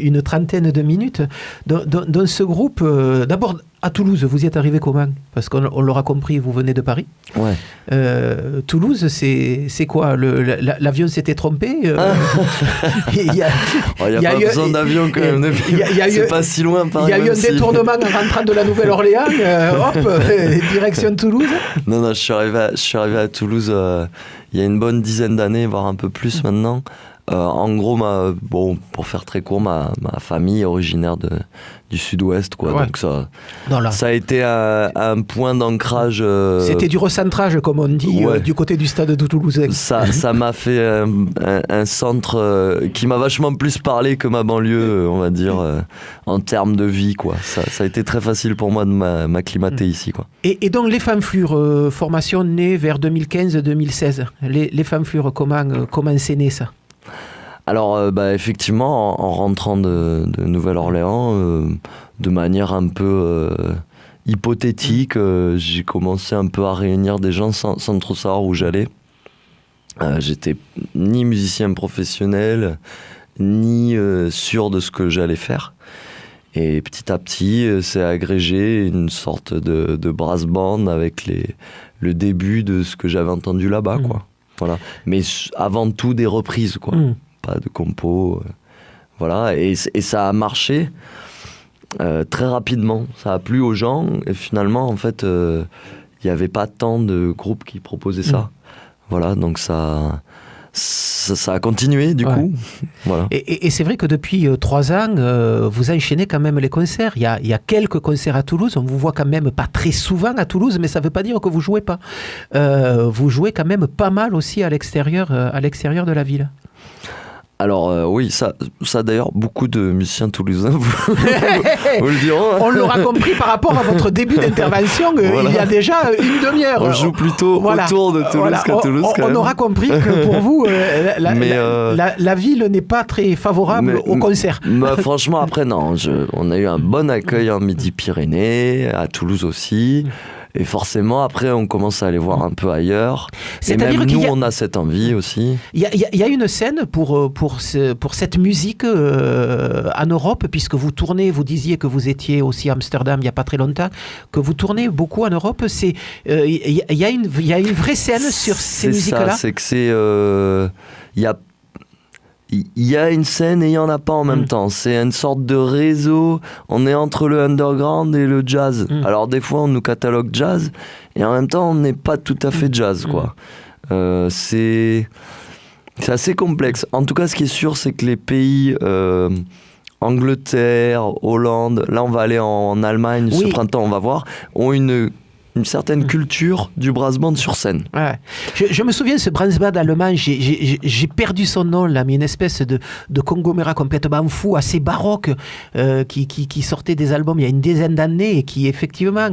une trentaine de minutes. Dans ce groupe, d'abord à Toulouse, vous y êtes arrivé comment? Parce qu'on l'aura compris, vous venez de Paris. Ouais. Toulouse, c'est quoi? L'avion s'était trompé? Il y a pas besoin d'avion quand même. C'est pas si loin, Paris. Il y a eu un détournement en rentrant de la Nouvelle-Orléans. Direction Toulouse. Non, je suis arrivé à Toulouse il y a une bonne dizaine d'années, voire un peu plus maintenant. En gros, pour faire très court, ma famille est originaire du sud-ouest, quoi. Ouais. Donc ça a été un point d'ancrage. C'était du recentrage, comme on dit, du côté du stade de Toulouse. Ça m'a fait un centre qui m'a vachement plus parlé que ma banlieue, on va dire, en termes de vie, quoi. Ça a été très facile pour moi de m'acclimater ici, quoi. Et donc les fanflures, formation née vers 2015-2016. Les fanflures, comment c'est né ça? Alors, effectivement, en rentrant de Nouvelle-Orléans, de manière un peu hypothétique, j'ai commencé un peu à réunir des gens sans trop savoir où j'allais. J'étais ni musicien professionnel, ni sûr de ce que j'allais faire. Et petit à petit, c'est agrégé une sorte de brass band avec le début de ce que j'avais entendu là-bas, quoi. Voilà. Mais avant tout, des reprises, quoi. Pas de compos. Voilà. Et ça a marché très rapidement. Ça a plu aux gens. Et finalement, en fait, il n'y avait pas tant de groupes qui proposaient ça. Voilà. Donc ça a continué, du coup. Voilà. Et c'est vrai que depuis 3 ans, vous enchaînez quand même les concerts. Il y a quelques concerts à Toulouse. On vous voit quand même pas très souvent à Toulouse, mais ça ne veut pas dire que vous jouez pas. Vous jouez quand même pas mal aussi à l'extérieur de la ville. Alors oui, ça d'ailleurs, beaucoup de musiciens toulousains vous le diront. Hein. On l'aura compris par rapport à votre début d'intervention, voilà. Il y a déjà une demi-heure. On joue plutôt autour de Toulouse qu'à Toulouse. On aura compris que pour vous, la ville n'est pas très favorable au concert. Franchement, après, non. On a eu un bon accueil en Midi-Pyrénées, à Toulouse aussi. Et forcément, après, on commence à aller voir un peu ailleurs. Et même nous, on a cette envie aussi. Il y a une scène pour cette musique en Europe, puisque vous tournez, vous disiez que vous étiez aussi à Amsterdam il n'y a pas très longtemps, que vous tournez beaucoup en Europe. Il y a une vraie scène sur ces musiques-là. C'est que il y a une scène et il n'y en a pas en même temps. C'est une sorte de réseau. On est entre le underground et le jazz. Alors des fois, on nous catalogue jazz et en même temps, on n'est pas tout à fait jazz, quoi. C'est assez complexe. En tout cas, ce qui est sûr, c'est que les pays... Angleterre, Hollande, là on va aller en Allemagne ce printemps, on va voir, ont une certaine culture du brass band sur scène. Ouais. Je me souviens de ce brass band allemand, j'ai perdu son nom là, mais une espèce de conglomérat complètement fou, assez baroque, qui sortait des albums il y a une dizaine d'années et qui effectivement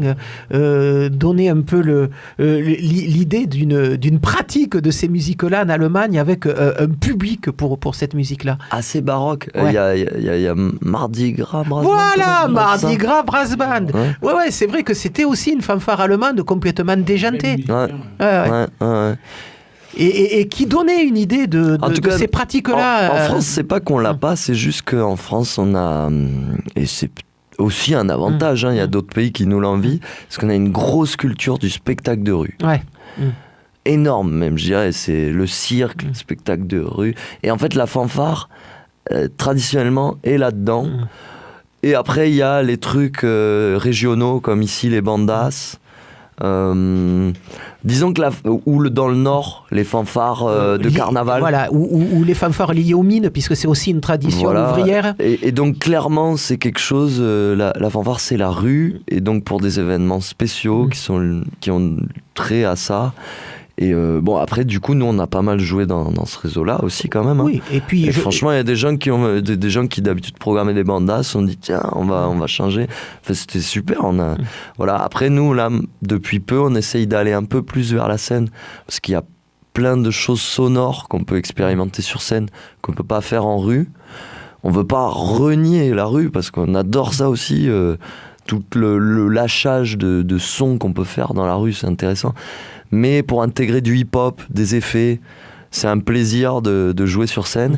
donnait un peu l'idée d'une pratique de ces musiques-là en Allemagne avec un public pour cette musique-là. Assez baroque. Il y a Mardi Gras Brass Band. Voilà, Mardi Gras Brass Band. Ouais, c'est vrai que c'était aussi une fanfare allemande complètement déjantée. Et qui donnait une idée de ces pratiques-là. En France, c'est pas qu'on l'a pas, c'est juste qu'en France, on a... Et c'est aussi un avantage, il y a d'autres pays qui nous l'envient, parce qu'on a une grosse culture du spectacle de rue. Ouais. Énorme même, je dirais. C'est le cirque, le spectacle de rue. Et en fait, la fanfare, traditionnellement, est là-dedans. Et après, il y a les trucs régionaux, comme ici, les bandas. Disons que dans le Nord, les fanfares de carnaval. Voilà, ou les fanfares liées aux mines, puisque c'est aussi une tradition ouvrière. Et donc, clairement, c'est quelque chose... la fanfare, c'est la rue. Et donc, pour des événements spéciaux qui ont trait à ça... Et après, du coup, nous, on a pas mal joué dans ce réseau-là aussi, quand même. Oui, et puis... franchement, il y a des gens qui d'habitude programmaient des bandas, on dit, tiens, on va changer. Enfin, c'était super. Voilà. Après, nous, là, depuis peu, on essaye d'aller un peu plus vers la scène, parce qu'il y a plein de choses sonores qu'on peut expérimenter sur scène, qu'on peut pas faire en rue. On veut pas renier la rue, parce qu'on adore ça aussi, tout le lâchage de sons qu'on peut faire dans la rue, c'est intéressant. Mais pour intégrer du hip-hop, des effets, c'est un plaisir de jouer sur scène.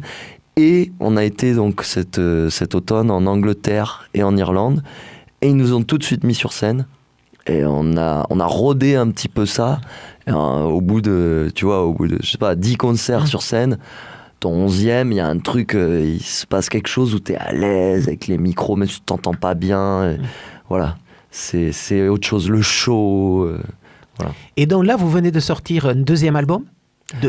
Et on a été donc cet automne en Angleterre et en Irlande, et ils nous ont tout de suite mis sur scène. Et on a rodé un petit peu ça. Et, au bout de, je sais pas, 10 concerts sur scène, ton 11e, il y a un truc, il se passe quelque chose où t'es à l'aise avec les micros, mais tu t'entends pas bien. Et, voilà, c'est autre chose, le show. Voilà. Et donc là, vous venez de sortir un deuxième album.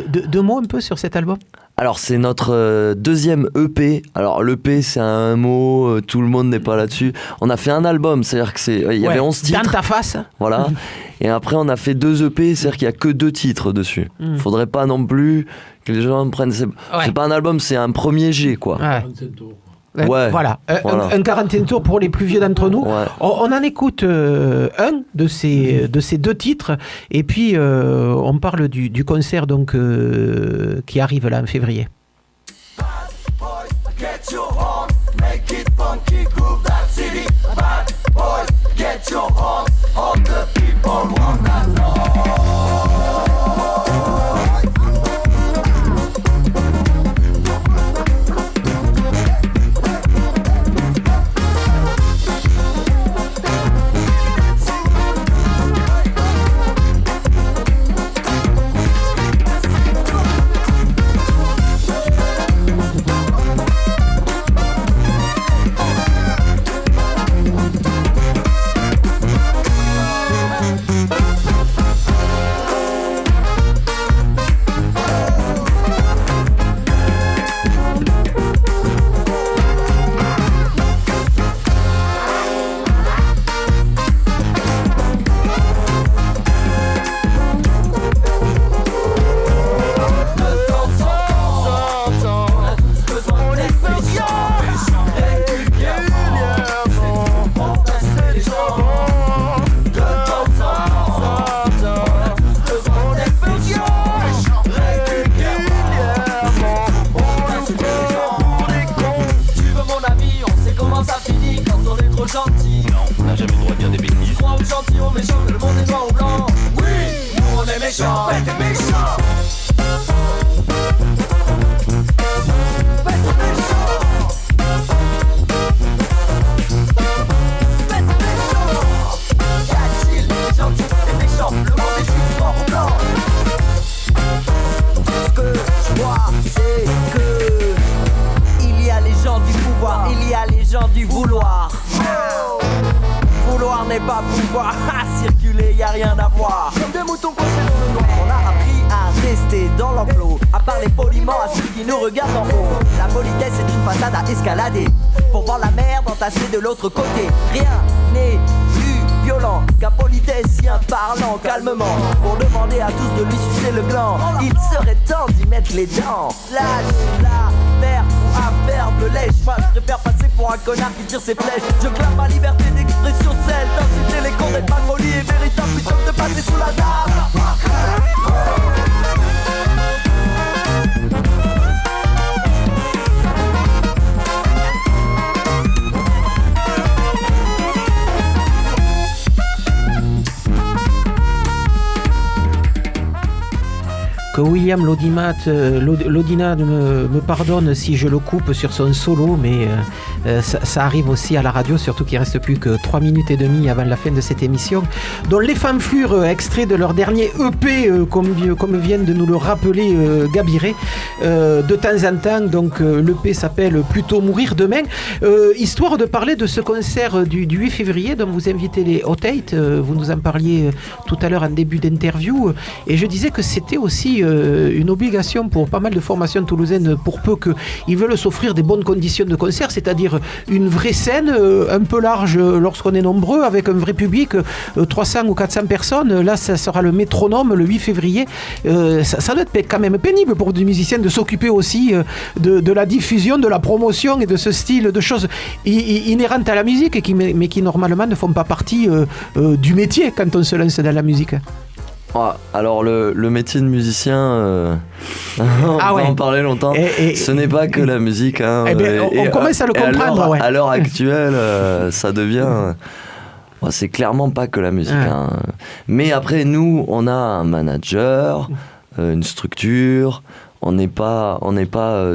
Deux mots un peu sur cet album. Alors c'est notre deuxième EP. Alors l'EP c'est un mot, tout le monde n'est pas là-dessus. On a fait un album, c'est-à-dire que il y avait 11 titres. Dans ta face. Voilà. Et après on a fait 2 EP, c'est-à-dire qu'il y a que 2 titres dessus. Faudrait pas non plus que les gens prennent. C'est pas un album, c'est un premier jet quoi. Ouais, voilà. Un 41 tours pour les plus vieux d'entre nous. Ouais. On en écoute un de ces 2 titres et puis on parle du concert donc, qui arrive là en février. Circuler, y a rien à voir. Comme des moutons coincés dans le noir, on a appris à rester dans l'enclos, à parler poliment à ceux qui nous regardent en haut. La politesse est une façade à escalader pour voir la merde entassée de l'autre côté. Rien n'est plus violent qu'un politessien parlant calmement pour demander à tous de lui sucer le gland. Il serait temps d'y mettre les dents. Lâche la verbe ou un verbe le lèche. Moi je préfère passer pour un connard qui tire ses flèches. Je clame ma liberté d'expression, celle d'insulter les cons, d'être malpoli et véritable plutôt que de passer sous la table. Que William Lodina me pardonne si je le coupe sur son solo, mais ça arrive aussi à la radio, surtout qu'il ne reste plus que 3 minutes et demie avant la fin de cette émission. Dont Les Fanflures, extrait de leur dernier EP, comme viennent de nous le rappeler Gabiré, de temps en temps. Donc l'EP s'appelle Plutôt mourir demain. Histoire de parler de ce concert du 8 février dont vous invitez les Hot Eight, vous nous en parliez tout à l'heure en début d'interview, et je disais que c'était aussi une obligation pour pas mal de formations toulousaines, pour peu qu'ils veulent s'offrir des bonnes conditions de concert, c'est-à-dire une vraie scène un peu large lorsqu'on est nombreux, avec un vrai public, 300 ou 400 personnes. Là ça sera le métronome le 8 février. Ça doit être quand même pénible pour des musiciens de s'occuper aussi de la diffusion, de la promotion et de ce style de choses inhérentes à la musique, mais qui normalement ne font pas partie du métier quand on se lance dans la musique. Ah, alors le métier de musicien, on va en parler longtemps. Ce n'est pas que la musique. Hein, on commence à le comprendre. À l'heure actuelle, ça devient Bon, c'est clairement pas que la musique. Hein. Mais après, nous, on a un manager, une structure. On n'est pas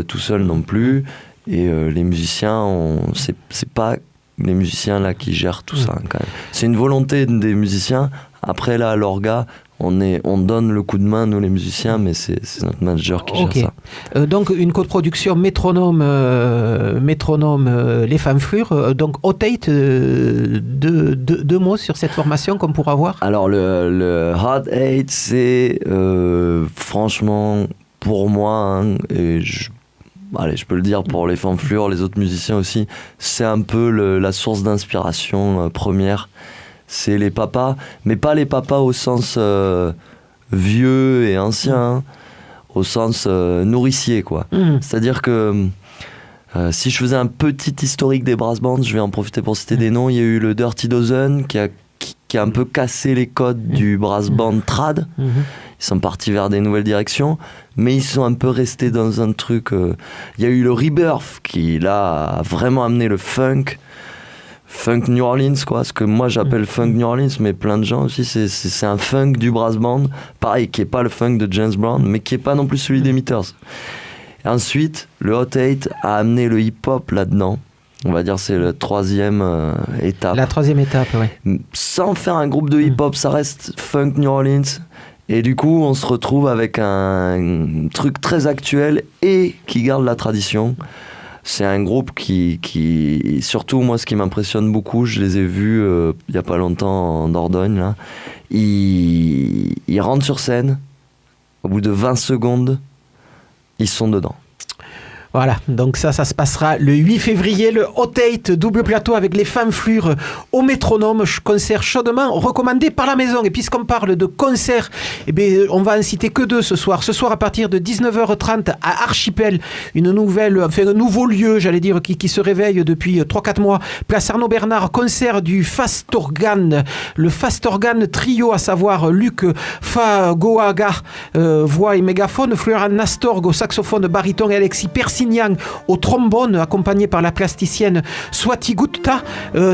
tout seul non plus. Et les musiciens, c'est pas les musiciens là qui gèrent tout ça. Quand même. C'est une volonté des musiciens. Après là, à l'orga, on donne le coup de main, nous les musiciens, mais c'est notre manager qui gère ça. Donc une coproduction métronome Les Fanflures. Donc Hot-8, deux mots sur cette formation qu'on pourra voir. Alors le Hot-8, c'est franchement pour moi, et je peux le dire pour les Fanflures, les autres musiciens aussi, c'est un peu la source d'inspiration première. C'est les papas, mais pas les papas au sens vieux et ancien, hein, au sens nourricier, quoi. C'est-à-dire que si je faisais un petit historique des brass bands, je vais en profiter pour citer des noms. Il y a eu le Dirty Dozen qui a un peu cassé les codes du brass band trad. Ils sont partis vers des nouvelles directions, mais ils sont un peu restés dans un truc... Il y a eu le Rebirth qui, là, a vraiment amené le funk New Orleans, quoi, ce que moi j'appelle funk New Orleans, mais plein de gens aussi, c'est un funk du brass band, pareil, qui est pas le funk de James Brown, mais qui est pas non plus celui des Meters. Et ensuite, le Hot-8 a amené le hip-hop là-dedans. On va dire c'est la troisième étape. La troisième étape, oui. Sans faire un groupe de hip-hop, ça reste funk New Orleans. Et du coup, on se retrouve avec un truc très actuel et qui garde la tradition. C'est un groupe qui surtout moi, ce qui m'impressionne beaucoup, je les ai vus il n'y a pas longtemps en Dordogne, là. Ils rentrent sur scène, au bout de 20 secondes, ils sont dedans. Voilà, donc ça se passera le 8 février, le Hot-8, double plateau avec les Fanflures au métronome, concert chaudement recommandé par la maison. Et puisqu'on parle de concert, eh bien, on va en citer que deux ce soir. Ce soir, à partir de 19h30 à Archipel, un nouveau lieu, j'allais dire, qui se réveille depuis 3-4 mois. Place Arnaud Bernard, concert du Fast Organ, le Fast Organ trio, à savoir Luc Fagoaga, voix et mégaphone, Florian Nastorg au saxophone baryton et Alexis Persignan au trombone, accompagné par la plasticienne Swati Gupta.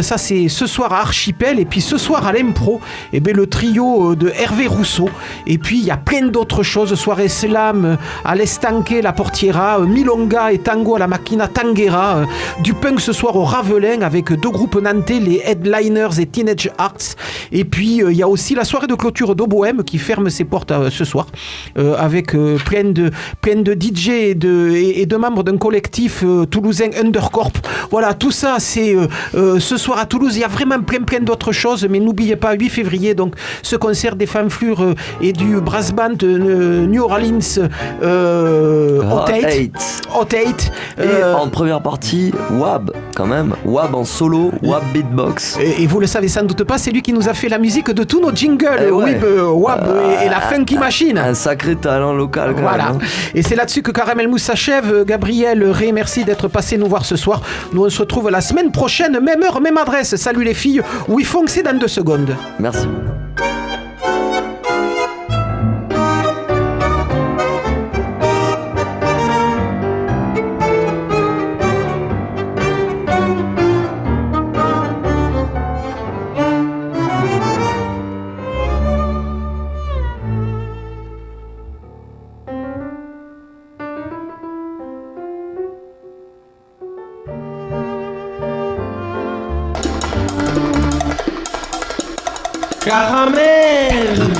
Ça, c'est ce soir à Archipel. Et puis ce soir à l'Impro, eh bien, le trio de Hervé Rousseau. Et puis il y a plein d'autres choses. Soirée slam à l'Estanque, la Portiera, Milonga et Tango à la Machina Tanguera. Du punk ce soir au Ravelin avec deux groupes nantais, les Headliners et Teenage Hearts. Et puis il y a aussi la soirée de clôture d'Oboème qui ferme ses portes ce soir avec plein de DJ et de membres d'un collectif toulousain Undercorp. Voilà, tout ça c'est ce soir à Toulouse. Il y a vraiment plein d'autres choses, mais n'oubliez pas, 8 février, donc ce concert des Fanflures et du brass band New Orleans Hot-8. Et en première partie, Wab, quand même. Wab en solo, Wab beatbox. Et vous le savez sans doute pas, c'est lui qui nous a fait la musique de tous nos jingles. Wab et la Funky Machine. Un sacré talent local, quand voilà. même. Hein. Et c'est là-dessus que Caramel Mousse s'achève. Gabriel, Ray, merci d'être passé nous voir ce soir. Nous on se retrouve la semaine prochaine, même heure, même adresse. Salut les filles. Oui, funk, c'est dans 2 secondes. Merci. Caramel.